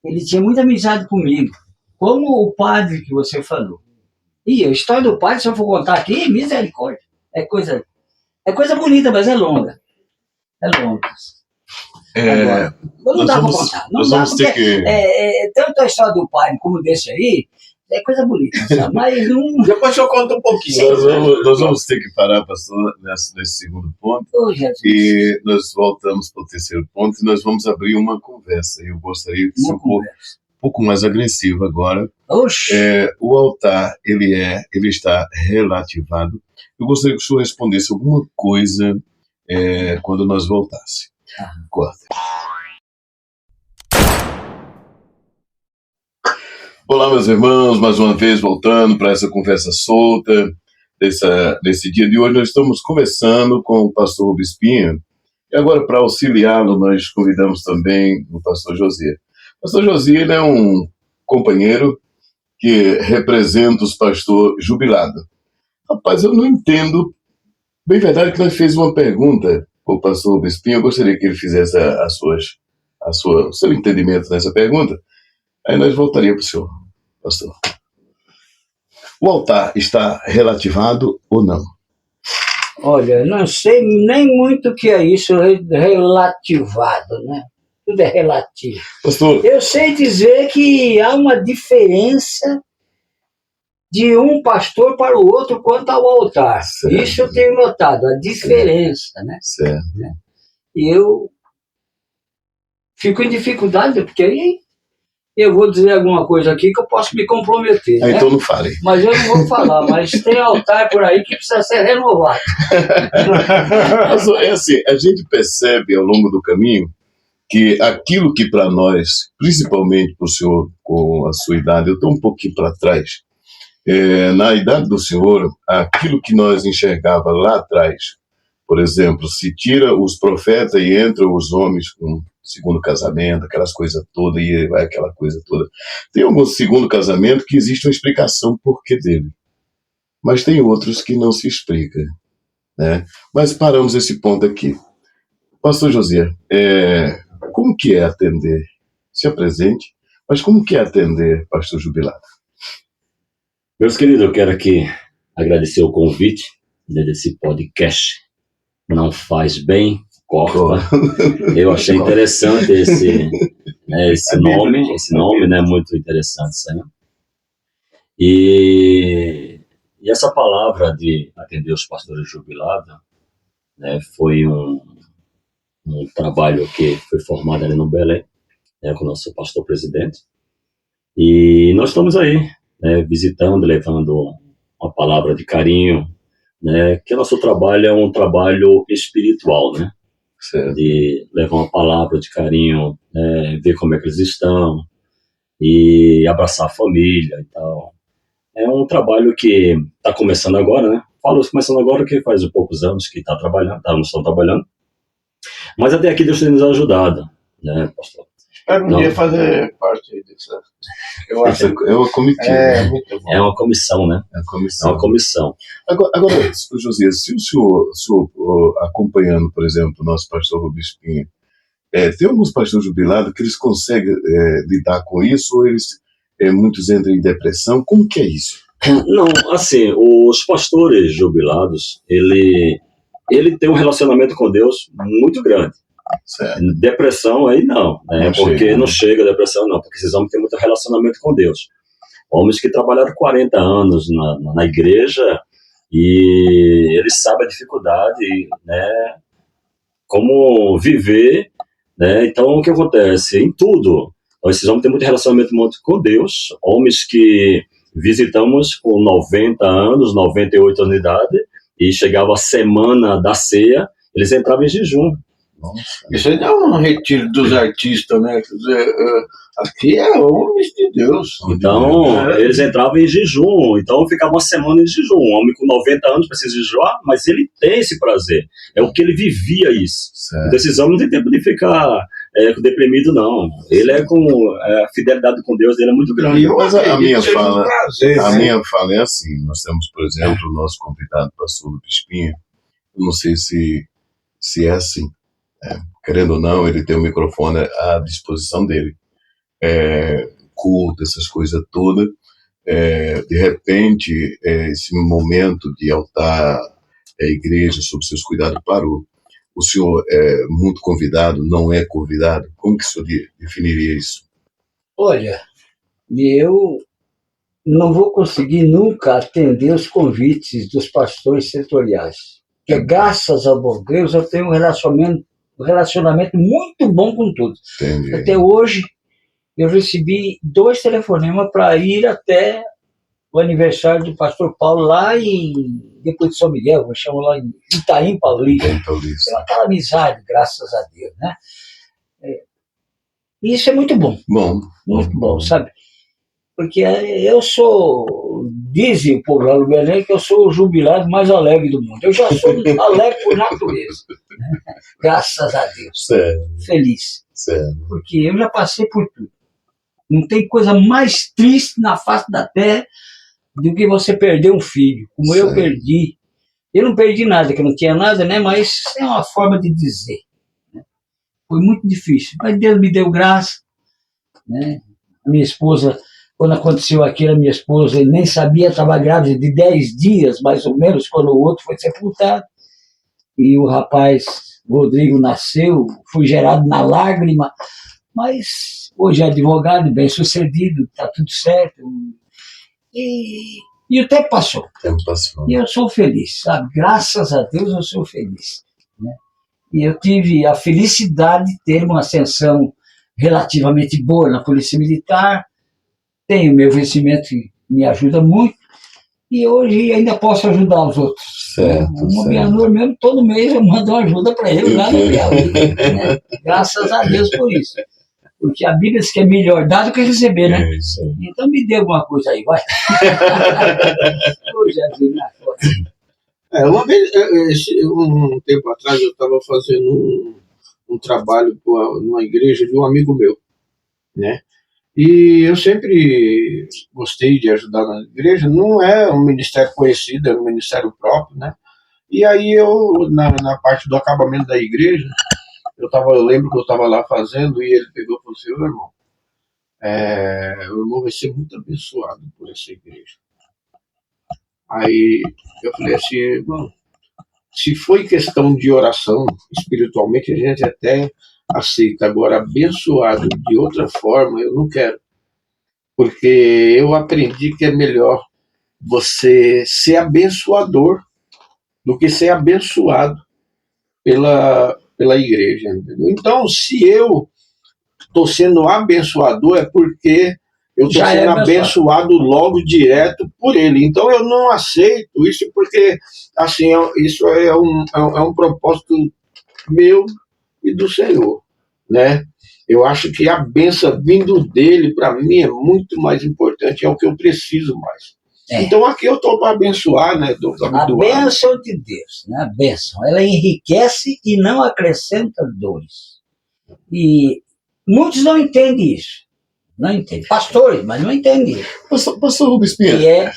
Speaker 2: ele tinha muita amizade comigo. Como o padre que você falou. E a história do padre, se eu for contar aqui, misericórdia. É coisa bonita, mas é longa. Agora, não dá para contar. Não dá, porque tanto a história do padre como desse aí, é coisa bonita, sabe? Mas não...
Speaker 3: Depois eu conto um pouquinho.
Speaker 1: Nós vamos ter que parar, pastor, nesse segundo ponto. E nós voltamos para o terceiro ponto e nós vamos abrir uma conversa. Eu gostaria de ser um pouco mais agressivo agora. O altar, ele está relativado. Eu gostaria que o senhor respondesse alguma coisa quando nós voltasse. Corta. Olá, meus irmãos, mais uma vez voltando para essa conversa solta desse dia de hoje. Nós estamos conversando com o pastor Rubespinha e agora, para auxiliá-lo, nós convidamos também o pastor Josias. O pastor Josias é um companheiro que representa os pastores jubilados. Rapaz, eu não entendo. Bem verdade que nós fez uma pergunta para o pastor Rubespinha. Eu gostaria que ele fizesse o seu entendimento nessa pergunta. Aí nós voltaríamos para o senhor, pastor. O altar está relativado ou não?
Speaker 2: Olha, não sei nem muito o que é isso, relativado, né? Tudo é relativo.
Speaker 1: Pastor,
Speaker 2: eu sei dizer que há uma diferença de um pastor para o outro quanto ao altar. Certo. Isso eu tenho notado, a diferença, né?
Speaker 1: Certo.
Speaker 2: E eu fico em dificuldade, porque aí eu vou dizer alguma coisa aqui que eu posso me comprometer. Né?
Speaker 1: Então não fale.
Speaker 2: Mas eu não vou falar, mas tem altar por aí que precisa ser renovado.
Speaker 1: É assim, a gente percebe ao longo do caminho que aquilo que para nós, principalmente para o senhor com a sua idade, eu estou um pouquinho para trás, na idade do senhor, aquilo que nós enxergava lá atrás, por exemplo, se tira os profetas e entram os homens com segundo casamento, aquelas coisas todas, e vai aquela coisa toda. Tem algum segundo casamento que existe uma explicação por que dele. mas tem outros que não se explica, né? Mas paramos esse ponto aqui. Pastor José, como que é atender? Se apresente, mas como que é atender pastor jubilado?
Speaker 4: Meus queridos, eu quero aqui agradecer o convite desse podcast. Não faz bem, corta. Eu achei interessante esse nome, né? Muito interessante isso aí. E essa palavra de atender os pastores jubilados, né, foi um trabalho que foi formado ali no Belém, né, com o nosso pastor presidente. E nós estamos aí, né, visitando, levando uma palavra de carinho, né, que o nosso trabalho é um trabalho espiritual, né?
Speaker 1: Certo.
Speaker 4: De levar uma palavra de carinho, né, ver como é que eles estão e abraçar a família e tal. É um trabalho que está começando agora, né? Falo começando agora que faz poucos anos que estão trabalhando. Mas até aqui Deus tem nos ajudado, né, pastor?
Speaker 3: Espero um dia fazer parte disso. Eu acho
Speaker 1: É uma comitiva.
Speaker 3: muito bom.
Speaker 4: É uma comissão, né?
Speaker 1: É
Speaker 4: É uma comissão.
Speaker 1: Agora, José, se o senhor acompanhando, por exemplo, o nosso pastor Rubinho, tem alguns pastores jubilados que eles conseguem lidar com isso, ou muitos entram em depressão? Como que é isso?
Speaker 4: Não, assim, os pastores jubilados, ele tem um relacionamento com Deus muito grande.
Speaker 1: Certo.
Speaker 4: Depressão aí não, né?
Speaker 1: Não
Speaker 4: Porque
Speaker 1: chega,
Speaker 4: não
Speaker 1: né?
Speaker 4: chega a depressão não, porque esses homens têm muito relacionamento com Deus. Homens que trabalharam 40 anos na igreja e eles sabem a dificuldade, né? Como viver, né? Então o que acontece? Em tudo. Então, esses homens têm muito relacionamento muito com Deus, homens que visitamos com 90 anos, 98 anos de idade, e chegava a semana da ceia, eles entravam em jejum.
Speaker 1: Nossa.
Speaker 3: Isso aí não é um retiro dos artistas, né? Quer dizer, aqui é homens de Deus.
Speaker 4: Então, eles entravam em jejum, então ficava uma semana em jejum. Um homem com 90 anos precisa jejuar, mas ele tem esse prazer. É o que ele vivia isso.
Speaker 1: Certo.
Speaker 4: Então, esses homens não tem tempo de ficar deprimido, não. Ele a fidelidade com Deus dele é muito grande.
Speaker 1: Mas a minha fala,
Speaker 3: prazer,
Speaker 1: a
Speaker 3: né?
Speaker 1: minha fala é assim: nós temos, por exemplo, o nosso convidado, pastor Lupe Espinha. Eu não sei se é assim. Querendo ou não, ele tem o microfone à disposição dele. Culto, essas coisas todas. De repente, esse momento de altar a igreja sob seus cuidados parou. O senhor é muito convidado, não é convidado? Como que o senhor definiria isso?
Speaker 2: Olha, eu não vou conseguir nunca atender os convites dos pastores setoriais. Porque, graças a bom Deus, eu tenho um relacionamento muito bom com todos.
Speaker 1: Entendi.
Speaker 2: Até hoje, eu recebi 2 telefonemas para ir até o aniversário do pastor Paulo lá depois de São Miguel, eu chamo lá em Itaim Paulista. É aquela amizade, graças a Deus, né? Isso é muito bom. Muito bom, sabe? Porque eu sou, dizem o povo lá no Belém, que eu sou o jubilado mais alegre do mundo. Eu já sou alegre por natureza. Né? Graças a Deus.
Speaker 1: Certo.
Speaker 2: Feliz.
Speaker 1: Certo.
Speaker 2: Porque eu já passei por tudo. Não tem coisa mais triste na face da terra do que você perder um filho, como
Speaker 1: certo.
Speaker 2: Eu perdi. Eu não perdi nada, que eu não tinha nada, né? Mas é uma forma de dizer. Né? Foi muito difícil. Mas Deus me deu graça. Né? A minha esposa, quando aconteceu aquilo, a minha esposa nem sabia, estava grávida de 10 dias, mais ou menos, quando o outro foi sepultado. E o rapaz, Rodrigo, nasceu, foi gerado na lágrima, mas hoje é advogado, bem sucedido, está tudo certo. E o tempo passou. E eu sou feliz, sabe? Graças a Deus eu sou feliz. Né? E eu tive a felicidade de ter uma ascensão relativamente boa na Polícia Militar. Tenho meu vencimento que me ajuda muito. E hoje ainda posso ajudar os outros.
Speaker 1: Certo,
Speaker 2: O mobiliador mesmo, todo mês eu mando uma ajuda para ele lá no Piauí. Né? Graças a Deus por isso. Porque a Bíblia diz que é melhor dar do que receber, né? Então me dê alguma coisa aí, vai. Ô, Jesus, na foto.
Speaker 3: Uma vez, um tempo atrás, eu estava fazendo um trabalho numa igreja de um amigo meu, né? E eu sempre gostei de ajudar na igreja. Não é um ministério conhecido, é um ministério próprio, né? E aí eu, na parte do acabamento da igreja, eu lembro que eu estava lá fazendo e ele pegou e falou assim: "Ô, irmão, o irmão vai ser muito abençoado por essa igreja." Aí eu falei assim: "Irmão, se foi questão de oração, espiritualmente a gente até aceita. Agora, abençoado de outra forma, eu não quero. Porque eu aprendi que é melhor você ser abençoador do que ser abençoado pela igreja, entendeu? Então, se eu estou sendo abençoador, é porque eu estou
Speaker 2: Já é
Speaker 3: sendo
Speaker 2: abençoado.
Speaker 3: abençoado logo direto por ele. Então, eu não aceito isso, porque assim, isso é um propósito meu e do Senhor, né? Eu acho que a benção vindo dele, para mim, é muito mais importante, é o que eu preciso mais.
Speaker 2: É.
Speaker 3: Então aqui eu estou para abençoar, né?
Speaker 2: A bênção de Deus, né? A bênção, ela enriquece e não acrescenta dores. E muitos não entendem isso. Não entendem. Pastores, mas não entendem isso.
Speaker 1: Pastor Rubens Pinheiro,
Speaker 2: E é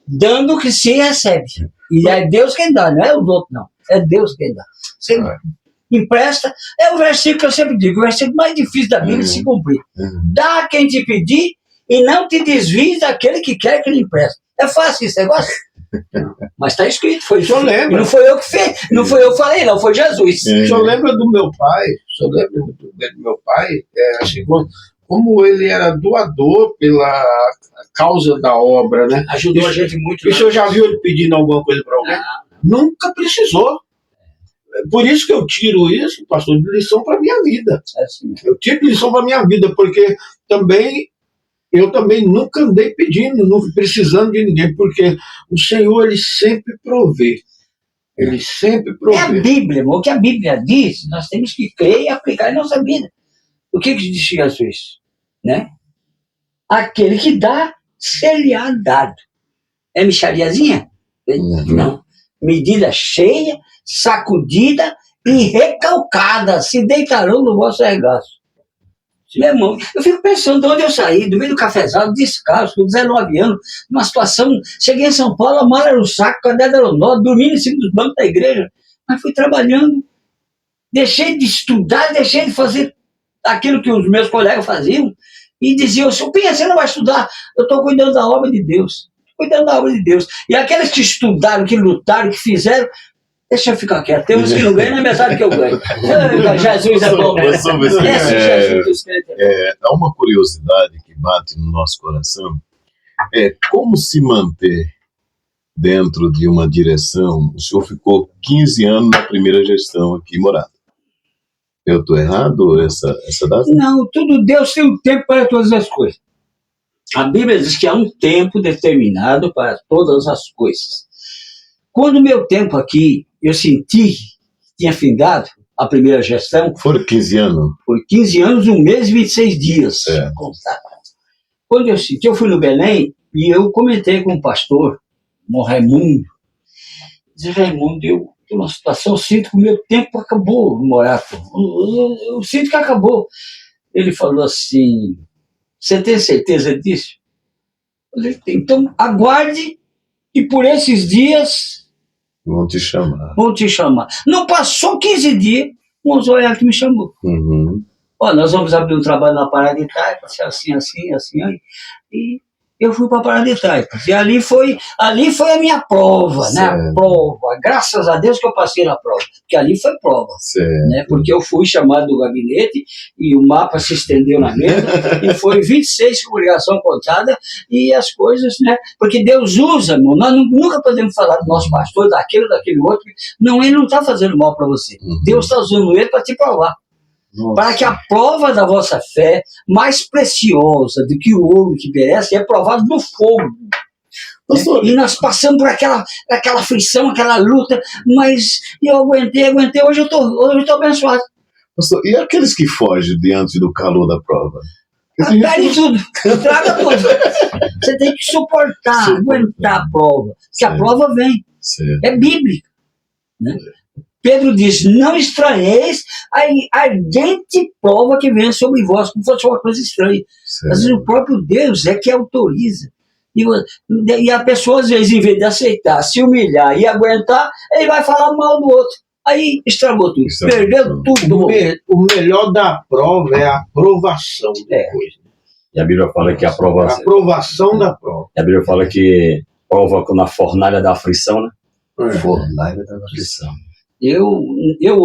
Speaker 2: dando que se recebe. E é Deus quem dá, não é os outros, não. É Deus quem dá. Você empresta, é o versículo que eu sempre digo, o versículo mais difícil da Bíblia de se cumprir. Dá a quem te pedir e não te desvies daquele que quer que lhe empreste. É fácil esse negócio? Mas está escrito, foi isso. E não foi eu que fiz, não foi eu que falei, não, foi Jesus.
Speaker 3: O senhor lembra do meu pai? O senhor lembra do meu pai? Assim, como ele era doador pela causa da obra, né?
Speaker 2: Ajudou a gente muito.
Speaker 3: E o senhor já viu ele pedindo alguma coisa para alguém? Nunca precisou. Por isso que eu tiro isso, pastor, de lição para a minha vida. Eu tiro de lição para a minha vida, porque eu também nunca andei pedindo, nunca precisando de ninguém, porque o Senhor, ele sempre provê. Ele sempre provê.
Speaker 2: É a Bíblia, irmão. O que a Bíblia diz, nós temos que crer e aplicar em nossa vida. O que diz Jesus? Né? Aquele que dá, ser-lhe-á dado. É mixariazinha? Não. Medida cheia, sacudida e recalcada, se deitarão no vosso regaço. Meu irmão, eu fico pensando de onde eu saí, do meio do cafezal, descalço, com 19 anos, numa situação. Cheguei em São Paulo, a mala era um saco, a cadeira era um nó, dormindo em cima dos bancos da igreja, mas fui trabalhando, deixei de estudar, deixei de fazer aquilo que os meus colegas faziam, e diziam: "Seu Pinha, você não vai estudar, eu estou cuidando da obra de Deus. Cuidando da obra de Deus." E aqueles que estudaram, que lutaram, que fizeram, deixa eu ficar quieto. Tem uns que não ganham na metade que eu ganho. Jesus é bom.
Speaker 1: Há uma curiosidade que bate no nosso coração. É como se manter dentro de uma direção. O senhor ficou 15 anos na primeira gestão aqui em Morato. Eu estou errado essa data?
Speaker 2: Não, tudo Deus tem um tempo para todas as coisas. A Bíblia diz que há um tempo determinado para todas as coisas. Quando o meu tempo aqui, eu senti que tinha findado a primeira gestão.
Speaker 1: Foram 15 anos?
Speaker 2: Por 15 anos, 1 mês e 26 dias. Quando eu senti, eu fui no Belém e eu comentei com o pastor, o Raimundo. Disse: "Raimundo, eu tenho uma situação, eu sinto que o meu tempo acabou, Morato. Eu sinto que acabou." Ele falou assim: "Você tem certeza disso?" Eu falei: "Então, aguarde e por esses dias
Speaker 1: vão te chamar."
Speaker 2: Vão te chamar. Não passou 15 dias, o Mozoiá que me chamou. Nós vamos abrir um trabalho na Parada de Taipas, assim. E eu fui para a Parada de Taipas. E ali foi a minha prova, né? A prova. Graças a Deus que eu passei na prova. Porque ali foi prova. Né? Porque eu fui chamado do gabinete e o mapa se estendeu na mesa e foi 26 com obrigação contada e as coisas, né? Porque Deus usa, irmão. Nós nunca podemos falar do nosso pastor, daquele outro. Não, ele não está fazendo mal para você. Deus está usando ele para te provar. Para que a prova da vossa fé, mais preciosa do que o ouro que perece, é provada no fogo. E nós passamos por aquela aflição, aquela luta, mas eu aguentei, hoje eu estou abençoado.
Speaker 1: Pastor, e aqueles que fogem diante do calor da prova?
Speaker 2: Perde tudo, traga tudo. Você tem que suportar, aguentar a prova, porque a prova vem. É bíblica. Né? Pedro diz, não estranheis a ardente prova que vem sobre vós, como fosse uma coisa estranha. Às vezes o próprio Deus é que autoriza. E a pessoa, às vezes, em vez de aceitar, se humilhar e aguentar, ele vai falar mal do outro. Aí estragou tudo, perdeu tudo.
Speaker 3: O melhor da prova é a aprovação depois.
Speaker 4: E a Bíblia fala que a
Speaker 3: aprovação da prova.
Speaker 4: E a Bíblia fala que prova na fornalha da aflição, né?
Speaker 1: Fornalha da aflição.
Speaker 2: Eu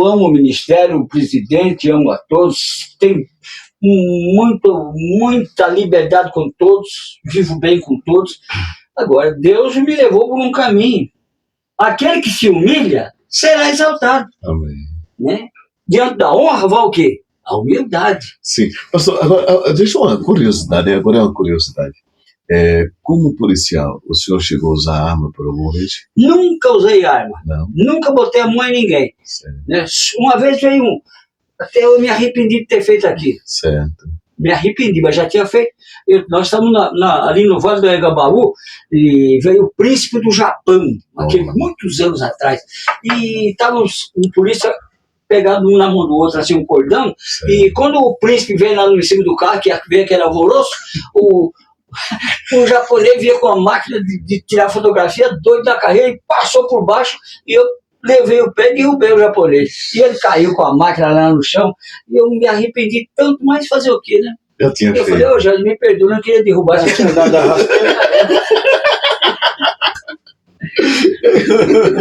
Speaker 2: amo o ministério, o presidente, amo a todos, tenho muita liberdade com todos, vivo bem com todos. Agora, Deus me levou por um caminho. Aquele que se humilha será exaltado.
Speaker 1: Amém.
Speaker 2: Né? Diante da honra vai o quê? A humildade.
Speaker 1: Sim. Pastor, agora, deixa uma curiosidade, como policial, o senhor chegou a usar arma por alguma vez?
Speaker 2: Nunca usei arma.
Speaker 1: Não.
Speaker 2: Nunca botei a mão em ninguém. Né? Uma vez veio até eu me arrependi de ter feito aquilo.
Speaker 1: Certo.
Speaker 2: Me arrependi, mas já tinha feito. Nós estamos ali no Vale do Engabaú e veio o príncipe do Japão, muitos anos atrás. E estava um polícia pegado um na mão do outro, assim, um cordão. Certo. E quando o príncipe veio lá em cima do carro, que veio aquele alvoroço, o japonês vinha com a máquina de tirar fotografia, doido da carreira, e passou por baixo, e eu levei o pé e derrubei o japonês. E ele caiu com a máquina lá no chão, e eu me arrependi tanto, mas fazer o quê, né?
Speaker 1: Eu
Speaker 2: falei, ô Jorge, me perdoa, não queria derrubar essa cidade da rasteira.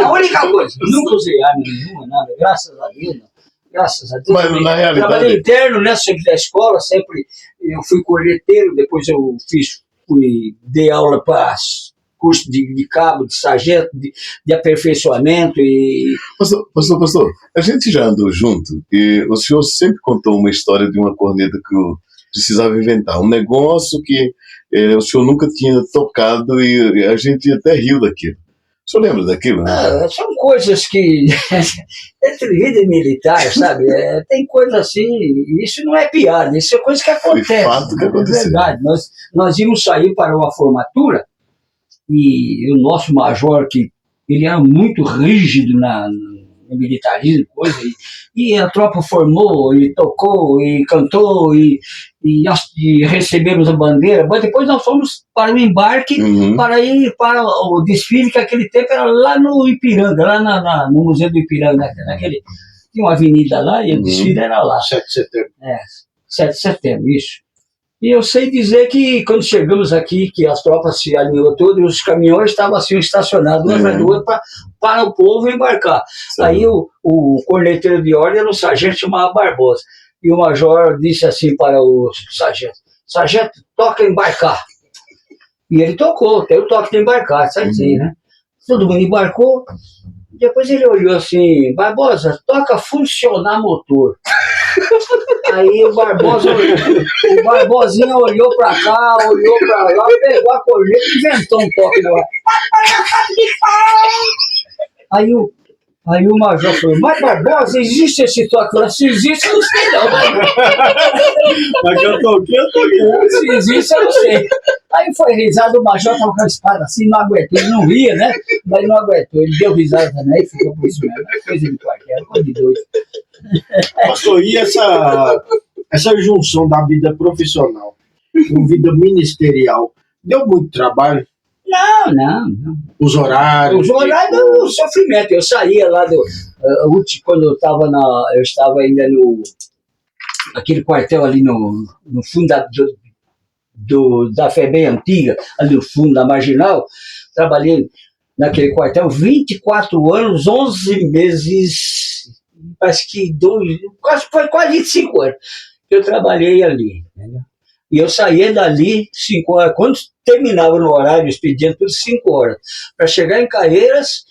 Speaker 2: A única coisa, nunca usei arma nenhuma, nada, graças a Deus, não. Graças a Deus.
Speaker 1: Mas, na realidade,
Speaker 2: trabalhei interno, né? Sempre da escola, sempre eu fui corneteiro, depois eu dei aula para curso de cabo, de sargento, de aperfeiçoamento e...
Speaker 1: Pastor, a gente já andou junto e o senhor sempre contou uma história de uma corneta que eu precisava inventar, um negócio que o senhor nunca tinha tocado e a gente até riu daquilo. O senhor lembra daquilo? Né?
Speaker 2: São coisas que, entre vida e militar, sabe, tem coisa assim, isso não é piada, isso é coisa que acontece.
Speaker 1: Foi fato que aconteceu.
Speaker 2: É verdade, nós íamos sair para uma formatura e o nosso major, que ele era muito rígido no militarismo, coisa, e a tropa formou, e tocou, e cantou, e recebemos a bandeira, mas depois nós fomos para o embarque, para ir para o desfile, que aquele tempo era lá no Ipiranga, lá no Museu do Ipiranga, tinha uma avenida lá, e o desfile era lá.
Speaker 3: 7 de setembro.
Speaker 2: 7 de setembro, isso. E eu sei dizer que quando chegamos aqui, que as tropas se alinhou tudo, e os caminhões estavam assim estacionados, um atrás do outro, para o povo embarcar. Sim. Aí o corneteiro de ordem era um sargento chamado Barbosa. E o major disse assim para o sargento, sargento, toca embarcar. E ele tocou, tem o toque de embarcar, sabe assim, né? Todo mundo embarcou. Depois ele olhou assim, Barbosa, toca funcionar motor. Aí o Barbosinha olhou pra cá, olhou pra lá, pegou a corneta e inventou um toque lá. Aí o major falou, mas Barbosa, existe esse toque lá? Se existe, eu não sei não.
Speaker 4: Mas eu toquei.
Speaker 2: Se existe, eu não sei. Aí foi risado, o major estava com a espada assim, não aguentou, ele não ria, né? Mas não aguentou, ele deu risada também e ficou por isso mesmo. Coisa de quartel, coisa de doido.
Speaker 3: Pastor, e essa junção da vida profissional com vida ministerial, deu muito trabalho?
Speaker 2: Não.
Speaker 3: Os horários?
Speaker 2: Os horários do sofrimento. Eu saía lá quando eu estava ainda naquele quartel ali no fundo da FEBEM antiga, ali no fundo da Marginal. Trabalhei naquele quartel 24 anos, 11 meses, parece que foi quase 25 anos que eu trabalhei ali, entendeu? E eu saía dali 5 horas, quando terminava no horário, expediente, tudo 5 horas. Para chegar em Caieiras,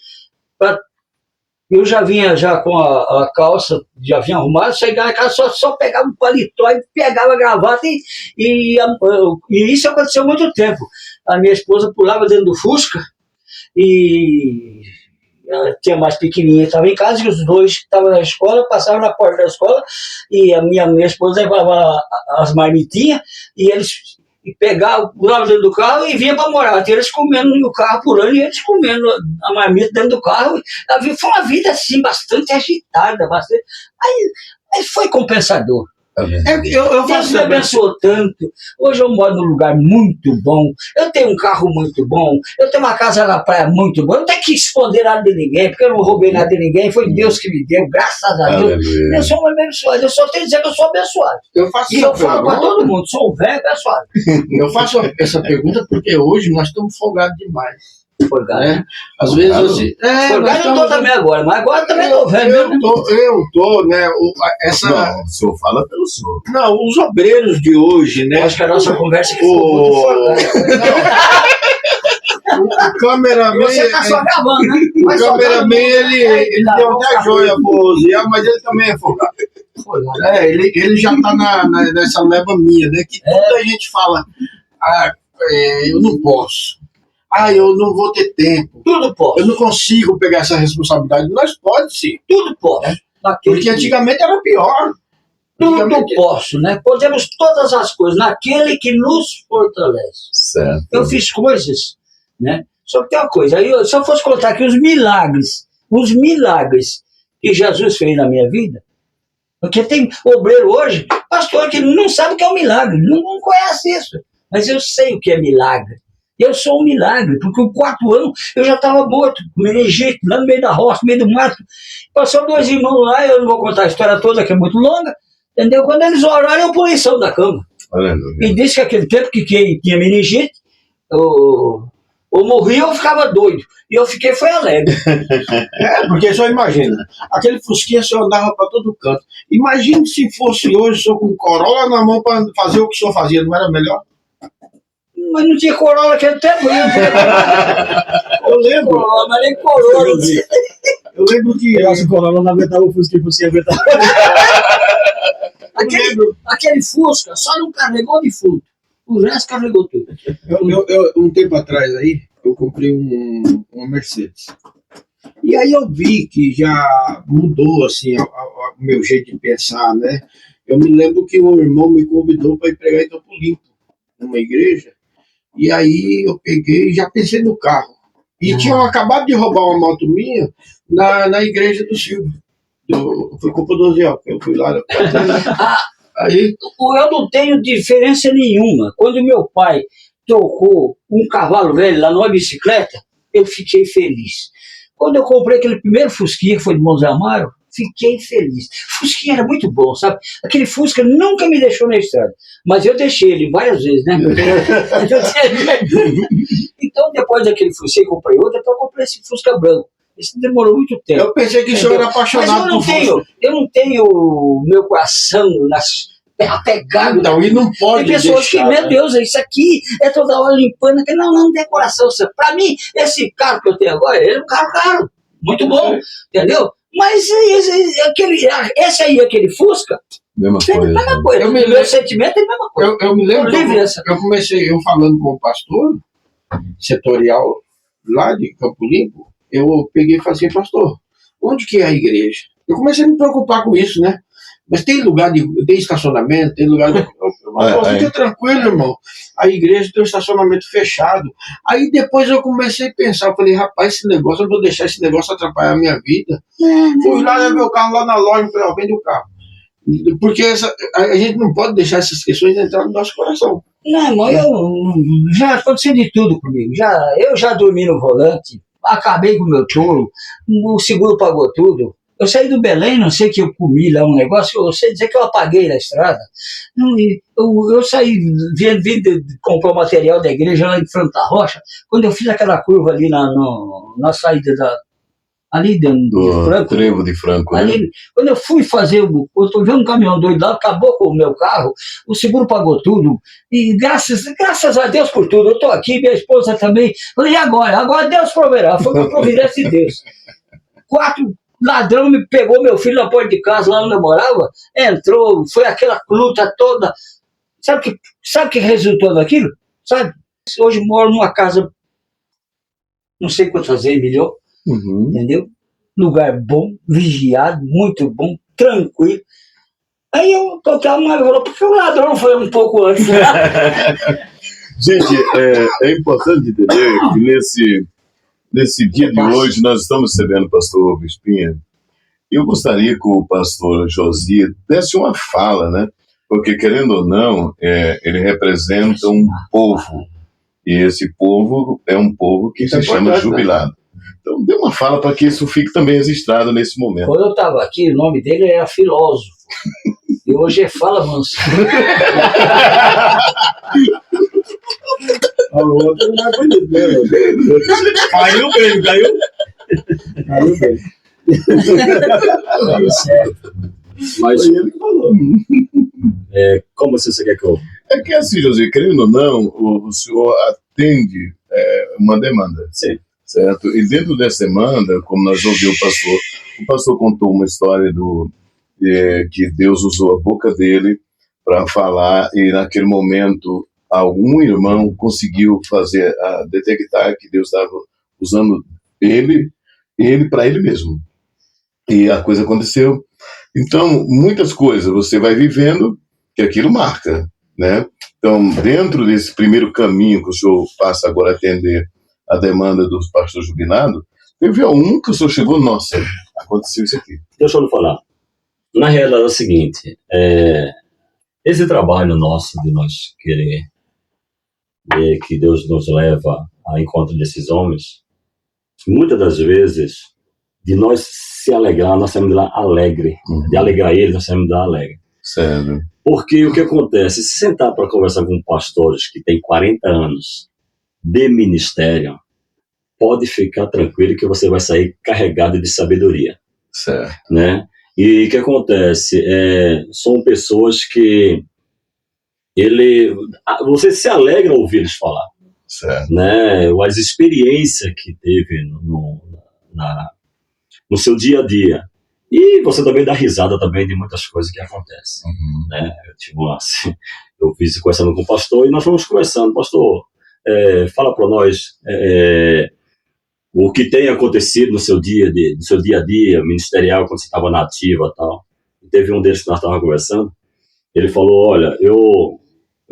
Speaker 2: eu já vinha com a calça, já vinha arrumado, chegava na casa, só pegava o paletó e pegava a gravata, e isso aconteceu há muito tempo. A minha esposa pulava dentro do Fusca, e ela tinha mais pequenininha, estava em casa, e os dois que estavam na escola passavam na porta da escola, e a minha esposa levava as marmitinhas, e eles e pegava, pulava dentro do carro e vinha para morar. Eles comendo no carro, pulando, e eles comendo a marmita dentro do carro. Foi uma vida assim, bastante agitada, bastante. Aí foi compensador. Deus me abençoou tanto. Hoje eu moro num lugar muito bom. Eu tenho um carro muito bom. Eu tenho uma casa na praia muito boa. Eu não tenho que esconder nada de ninguém, porque eu não roubei nada de ninguém. Foi Deus que me deu, graças a Deus. Eu sou um abençoado. Eu só tenho que dizer que eu sou abençoado. E eu falo para todo mundo: sou um velho abençoado.
Speaker 3: Eu faço essa pergunta porque hoje nós estamos folgados demais.
Speaker 2: Folgado,
Speaker 3: né? Às vezes assim.
Speaker 2: Folgado eu estou também agora, mas agora também estou velho.
Speaker 3: Eu tô, né?
Speaker 1: Não, o senhor fala pelo senhor.
Speaker 3: Não, os obreiros de hoje, né?
Speaker 2: Acho que a nossa conversa aqui ficou muito folgada.
Speaker 3: O cameraman.
Speaker 2: Você está só gravando, né?
Speaker 3: O cameraman, ele deu até joia boa, mas ele também é folgado. Ele já está nessa leva minha, né? Que toda gente fala, eu não posso. Eu não vou ter tempo.
Speaker 2: Tudo pode.
Speaker 3: Eu não consigo pegar essa responsabilidade. Nós pode sim.
Speaker 2: Tudo pode.
Speaker 3: Porque antigamente era pior.
Speaker 2: Tudo posso, né? Podemos todas as coisas naquele que nos fortalece.
Speaker 1: Certo.
Speaker 2: Eu fiz coisas, né? Só que tem uma coisa, se eu fosse contar aqui os milagres que Jesus fez na minha vida, porque tem obreiro hoje, pastor, que não sabe o que é um milagre, não conhece isso. Mas eu sei o que é milagre. Eu sou um milagre, porque com 4 anos eu já estava morto, com meningite, lá no meio da roça, no meio do mato. Passou 2 irmãos lá, eu não vou contar a história toda, que é muito longa, entendeu? Quando eles oraram, eu pulei em cima da cama. E disse que aquele tempo que quem tinha meningite, ou morria ou ficava doido. E eu foi alegre.
Speaker 3: Porque só imagina, aquele fusquinha só andava para todo canto. Imagina se fosse hoje, só com Corolla na mão para fazer o que o senhor fazia, não era melhor?
Speaker 2: Mas não tinha Corolla naquele tempo.
Speaker 3: Eu lembro.
Speaker 2: Corolla, mas nem Corolla.
Speaker 3: Eu lembro que...
Speaker 4: Eu acho que o Corolla não aguentava o Fusca aguentava.
Speaker 2: Aquele Fusca só não carregou de fruto. O resto carregou tudo.
Speaker 3: Um tempo atrás aí, eu comprei uma Mercedes. E aí eu vi que já mudou assim o meu jeito de pensar, né? Eu me lembro que um irmão me convidou para ir pregar em Campo Limpo, numa igreja. E aí eu peguei e já pensei no carro. E tinham acabado de roubar uma moto minha na igreja do Silvio. Foi culpa do Oziel, eu fui lá. Aí...
Speaker 2: Eu não tenho diferença nenhuma. Quando meu pai trocou um cavalo velho lá numa bicicleta, eu fiquei feliz. Quando eu comprei aquele primeiro Fusquinha, que foi de Montes Amaro, fiquei feliz. Fusquinha era muito bom, sabe? Aquele Fusca nunca me deixou na estrada. Mas eu deixei ele várias vezes, né? Então, depois daquele Fusca, eu comprei outro, depois eu comprei esse Fusca branco. Esse demorou muito tempo.
Speaker 3: Eu pensei que o senhor era apaixonado por Fusca.
Speaker 2: Eu não tenho meu coração apegado.
Speaker 3: Então, e não pode
Speaker 2: tem pessoas
Speaker 3: deixar,
Speaker 2: que, meu Deus, isso aqui é toda hora limpando. Não tem coração. Para mim, esse carro que eu tenho agora, ele é um carro caro. Muito bom, entendeu? Mas esse aí, aquele Fusca,
Speaker 1: mesma coisa.
Speaker 2: Meu sentimento é a mesma coisa.
Speaker 3: Eu me lembro que eu comecei, falando com o pastor setorial lá de Campo Limpo, eu peguei e falei assim, pastor, onde que é a igreja? Eu comecei a me preocupar com isso, né? Mas tem lugar tem estacionamento, tem lugar de... Fica tranquilo, irmão. A igreja tem um estacionamento fechado. Aí depois eu comecei a pensar, eu falei, rapaz, esse negócio, eu não vou deixar esse negócio atrapalhar a minha vida. Fui lá, levei o carro lá na loja, falei, vende o carro. Porque a gente não pode deixar essas questões entrar no nosso coração.
Speaker 2: Não, irmão, já aconteceu de tudo comigo. Eu já dormi no volante, acabei com o meu tolo, o seguro pagou tudo. Eu saí do Belém, não sei que eu comi lá um negócio, eu sei dizer que eu apaguei na estrada. Eu saí, vim comprar o material da igreja lá em Franco da Rocha, quando eu fiz aquela curva ali na saída ali dentro
Speaker 1: do
Speaker 2: Franco.
Speaker 1: Trevo de Franco,
Speaker 2: ali, né? Quando eu fui fazer, eu estou vendo um caminhão doido lá, acabou com o meu carro, o seguro pagou tudo, e graças a Deus por tudo, eu estou aqui, minha esposa também, falei, e agora? Agora Deus proverá, foi uma providência de Deus. 4 ladrão me pegou meu filho na porta de casa, lá onde eu morava, entrou, foi aquela luta toda. Sabe que resultou daquilo? Sabe? Hoje moro numa casa, não sei quanto fazer, milhão, entendeu? Lugar bom, vigiado, muito bom, tranquilo. Aí eu tocava uma e falou, porque o ladrão foi um pouco antes.
Speaker 1: Gente, é importante entender que nesse dia de hoje nós estamos recebendo o pastor Vespinha. Eu gostaria que o pastor Josia desse uma fala, né? Porque, querendo ou não, ele representa um povo. E esse povo é um povo que se chama jubilado. Então, dê uma fala para que isso fique também registrado nesse momento.
Speaker 2: Quando eu estava aqui, o nome dele era Filósofo. E hoje é Fala Manso.
Speaker 4: A outra não é bonito, né? Caiu bem, caiu? Caiu bem. Mas
Speaker 1: Foi ele que falou.
Speaker 4: como assim você quer que eu...
Speaker 1: É que assim, José, querendo ou não, o senhor atende uma demanda.
Speaker 4: Sim.
Speaker 1: Certo? E dentro dessa demanda, como nós ouvimos o pastor contou uma história que Deus usou a boca dele para falar, e naquele momento algum irmão conseguiu detectar que Deus estava usando ele para ele mesmo. E a coisa aconteceu. Então, muitas coisas você vai vivendo que aquilo marca, né? Então, dentro desse primeiro caminho que o senhor passa agora a atender a demanda dos pastores jubilados, teve um que o senhor chegou, nossa, aconteceu isso aqui.
Speaker 4: Deixa eu lhe falar. Na realidade é o seguinte, esse trabalho nosso de nós querer que Deus nos leva ao encontro desses homens, muitas das vezes, de nós se alegrar, nós saímos de lá alegre. De alegrar eles, nós saímos de lá alegre.
Speaker 1: Sério.
Speaker 4: Porque o que acontece, se sentar para conversar com pastores que têm 40 anos de ministério, pode ficar tranquilo que você vai sair carregado de sabedoria.
Speaker 1: Certo.
Speaker 4: Né? E o que acontece? São pessoas que você se alegra ao ouvir eles falar.
Speaker 1: Certo.
Speaker 4: Né? As experiências que teve no seu dia a dia. E você também dá risada também de muitas coisas que acontecem. Né? Eu fiz conversando com o pastor e nós fomos conversando. Pastor, fala para nós o que tem acontecido no seu dia a dia ministerial, quando você estava na ativa e tal. E teve um deles que nós estávamos conversando. Ele falou, olha, eu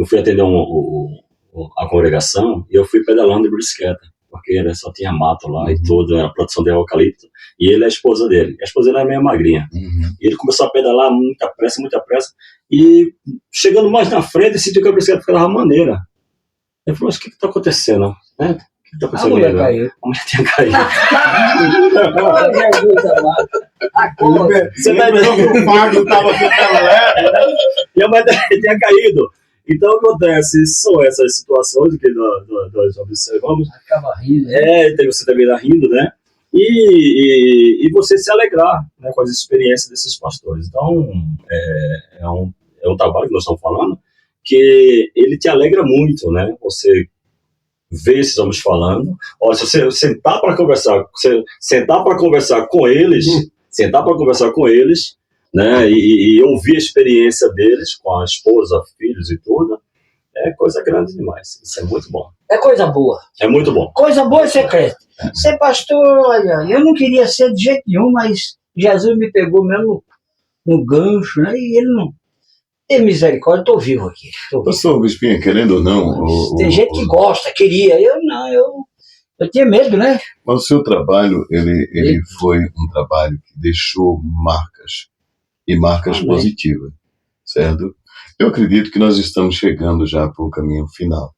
Speaker 4: fui atender a congregação e eu fui pedalando de bicicleta, porque só tinha mato lá e tudo, era produção de eucalipto. E ele é a esposa dele. A esposa dele é meio magrinha. E ele começou a pedalar muita pressa. E chegando mais na frente, sentiu que a bicicleta ficava maneira. Ele falou, mas o que está acontecendo? Né?
Speaker 2: A mulher caiu.
Speaker 4: A mulher tinha caído.
Speaker 3: Você tá dizendo que o fardo estava ficando leve?
Speaker 4: E a mulher tinha caído. Então, acontece, são essas situações que nós observamos.
Speaker 2: Acaba rindo.
Speaker 4: Você também está rindo, né? E você se alegrar, né, com as experiências desses pastores. Então, é um trabalho que nós estamos falando, que ele te alegra muito, né? Você vê esses homens falando. Olha, se você sentar para conversar com eles, né, e ouvir a experiência deles com a esposa, filhos e tudo, é coisa grande demais. Isso é muito bom.
Speaker 2: É coisa boa.
Speaker 4: É muito bom.
Speaker 2: Coisa boa é secreta. Ser pastor, olha, eu não queria ser de jeito nenhum, mas Jesus me pegou mesmo no gancho, né? E ele não tem misericórdia, estou vivo aqui.
Speaker 1: Pastor Vespinha, querendo ou não...
Speaker 2: Tem gente que gosta, queria. Eu não, eu tinha medo, né?
Speaker 1: Mas o seu trabalho, ele foi um trabalho que deixou marcas, e marcas positivas, certo? Eu acredito que nós estamos chegando já para o caminho final.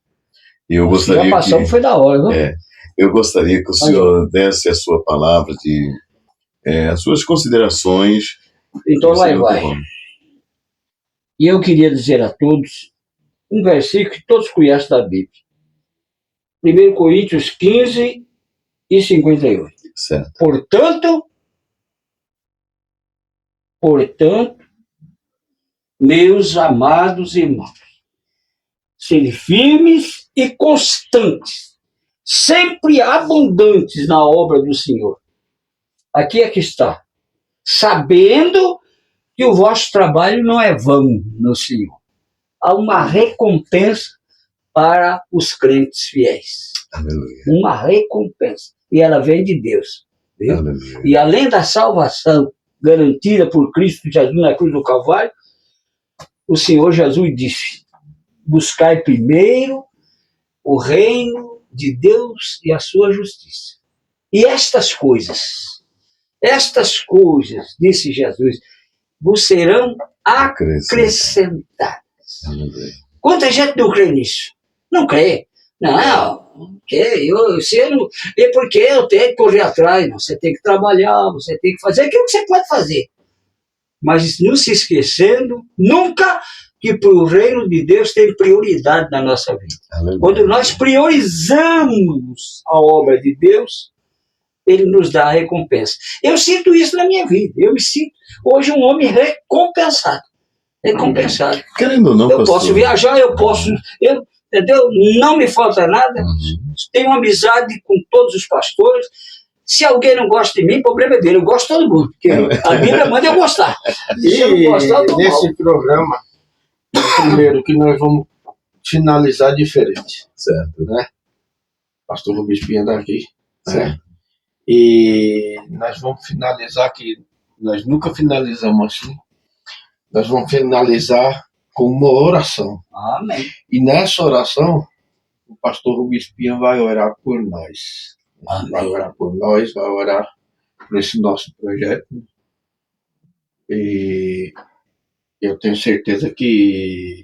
Speaker 1: E eu gostaria
Speaker 2: já passamos, foi da hora, não?
Speaker 1: Eu gostaria que o senhor desse a sua palavra, as suas considerações.
Speaker 2: Então vai. E eu queria dizer a todos um versículo que todos conhecem da Bíblia. 1 Coríntios 15 e 58.
Speaker 1: Certo.
Speaker 2: Portanto, meus amados irmãos, sede firmes e constantes, sempre abundantes na obra do Senhor. Aqui é que está. Sabendo que o vosso trabalho não é vão no Senhor. Há uma recompensa para os crentes fiéis.
Speaker 1: Aleluia.
Speaker 2: Uma recompensa. E ela vem de Deus. Viu?
Speaker 1: Aleluia.
Speaker 2: E além da salvação garantida por Cristo Jesus na cruz do Calvário, o Senhor Jesus disse, buscai primeiro o reino de Deus e a sua justiça. E estas coisas, disse Jesus, vos serão acrescentadas. Quanta gente não crê nisso? Não crê. Não, é porque eu tenho que correr atrás. Não, você tem que trabalhar, você tem que fazer aquilo que você pode fazer. Mas não se esquecendo nunca que para o reino de Deus tem prioridade na nossa vida. Quando nós priorizamos a obra de Deus, Ele nos dá a recompensa. Eu sinto isso na minha vida. Eu me sinto hoje um homem recompensado.
Speaker 1: Querendo ou não,
Speaker 2: eu
Speaker 1: pastor,
Speaker 2: posso viajar, entendeu? Não me falta nada. Tenho amizade com todos os pastores. Se alguém não gosta de mim, o problema é dele. Eu gosto de todo mundo, porque a Bíblia manda eu gostar.
Speaker 3: Se eu não gostar, eu tô nesse mal. Programa, primeiro que nós vamos finalizar diferente.
Speaker 1: Certo.
Speaker 3: Né? Pastor Rubens Pinha daqui.
Speaker 1: Certo.
Speaker 3: Né? E nós vamos finalizar que nós nunca finalizamos assim. Nós vamos finalizar com uma oração.
Speaker 2: Amém.
Speaker 3: E nessa oração, o pastor Rubens Pinha vai orar por nós.
Speaker 2: Amém.
Speaker 3: Vai orar por nós, vai orar por esse nosso projeto. E eu tenho certeza que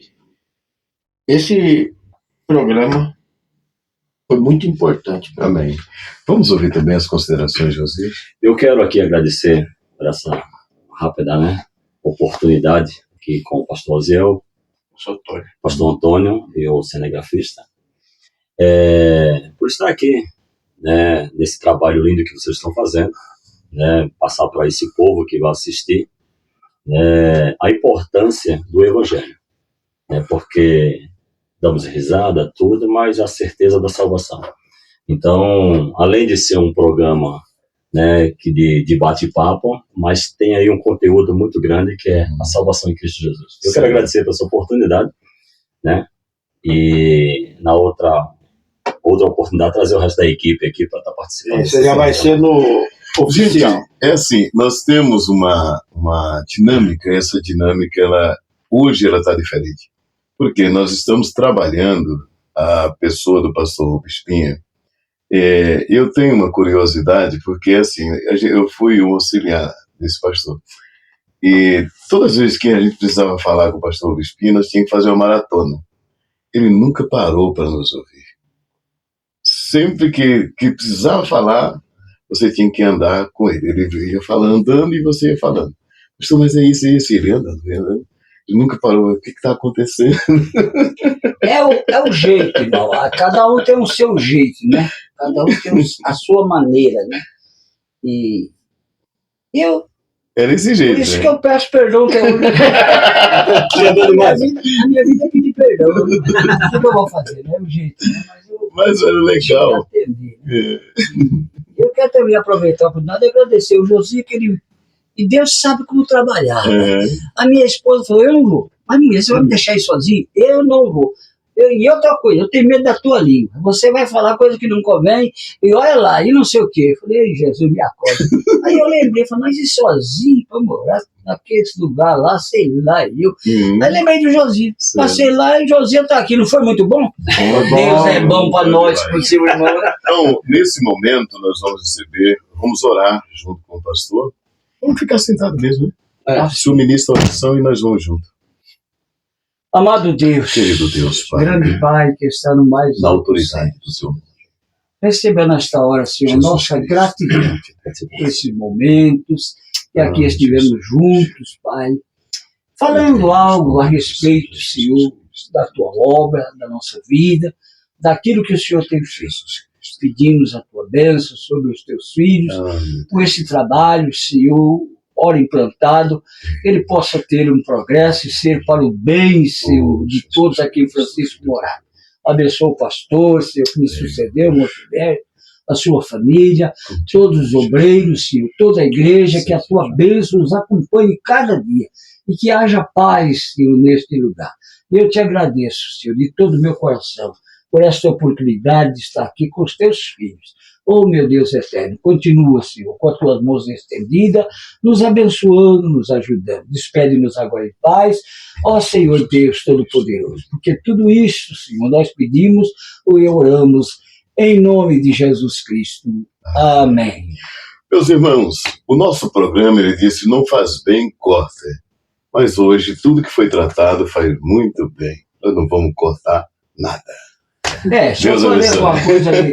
Speaker 3: esse programa foi muito importante para mim.
Speaker 1: Amém. Vamos ouvir também as considerações, José?
Speaker 4: Eu quero aqui agradecer por essa rápida oportunidade aqui com o pastor Osiel, pastor Antônio e o cinegrafista, por estar aqui, né, nesse trabalho lindo que vocês estão fazendo, né, passar para esse povo que vai assistir a importância do Evangelho, né, porque damos risada, tudo, mas a certeza da salvação. Então, além de ser um programa, né, de bate-papo, mas tem aí um conteúdo muito grande que é a salvação em Cristo Jesus. Eu quero agradecer por essa oportunidade, né, e na outra oportunidade trazer o resto da equipe aqui para estar participando.
Speaker 3: Isso já vai ser no oficial.
Speaker 1: Gente, é assim, nós temos uma dinâmica, essa dinâmica, hoje ela está diferente. Porque nós estamos trabalhando a pessoa do pastor Rubens Pinha. Eu tenho uma curiosidade, porque assim, eu fui um auxiliar desse pastor. E todas as vezes que a gente precisava falar com o pastor Rubens Pinha, nós tínhamos que fazer uma maratona. Ele nunca parou para nos ouvir. Sempre que precisava falar, você tinha que andar com ele. Ele ia falando, andando, e você ia falando. Pastor, mas é isso. Ele andando. Ele nunca parou. O que está acontecendo?
Speaker 2: É o jeito, irmão. Cada um tem o seu jeito, né? Cada um tem a sua maneira, né? E eu...
Speaker 1: É desse jeito,
Speaker 2: por isso
Speaker 1: né?
Speaker 2: que eu peço perdão. Que a minha vida é pedir perdão. O que eu vou fazer? Não é o jeito, né?
Speaker 1: Mas era legal.
Speaker 2: Atender, né? Eu quero também aproveitar a oportunidade e agradecer o Josi, que ele... E Deus sabe como trabalhar. A minha esposa falou, eu não vou. Mas mulher, você vai me deixar aí sozinho? Eu não vou. E outra coisa, eu tenho medo da tua língua. Você vai falar coisa que não convém, e olha lá, e não sei o quê. Eu falei, ei, Jesus, me acorda. Aí eu lembrei, falei, mas ir sozinho para morar naquele lugar lá, sei lá, e eu. Aí lembrei do Josi. Passei lá e o Josi está aqui, não foi muito bom? Deus é bom para nós, por seu irmão.
Speaker 1: Então, nesse momento, nós vamos orar junto com o pastor. Vamos ficar sentados mesmo, né? Se o ministro da oração e nós vamos junto.
Speaker 2: Amado Deus,
Speaker 1: querido Deus, Pai,
Speaker 2: grande Pai que está no mais
Speaker 1: na autoridade do Seu nome.
Speaker 2: Receba nesta hora, Senhor, Jesus, nossa gratidão por esses momentos que aqui estivemos juntos, Pai, falando algo a respeito, Senhor, da Tua obra, da nossa vida, daquilo que o Senhor tem feito. Pedimos a Tua bênção sobre os Teus filhos, por esse trabalho, Senhor, ora implantado, ele possa ter um progresso e ser para o bem, Senhor, de todos aqui em Francisco Morato. Abençoa o pastor, Senhor, que me sucedeu, Montevideo, a sua família, todos os obreiros, Senhor, toda a igreja, que a Tua bênção nos acompanhe cada dia e que haja paz, Senhor, neste lugar. Eu te agradeço, Senhor, de todo o meu coração, por esta oportunidade de estar aqui com os teus filhos. Oh, meu Deus eterno, continua, Senhor, com as tuas mãos estendidas, nos abençoando, nos ajudando. Despede-nos agora em paz, ó Senhor Deus Todo-Poderoso, porque tudo isso, Senhor, nós pedimos e oramos em nome de Jesus Cristo. Amém.
Speaker 1: Meus irmãos, o nosso programa, ele disse, não faz bem, corta. Mas hoje, tudo que foi tratado faz muito bem. Nós não vamos cortar nada.
Speaker 2: Só
Speaker 1: Deus
Speaker 2: fazer
Speaker 1: abençoe.
Speaker 2: alguma coisa ali.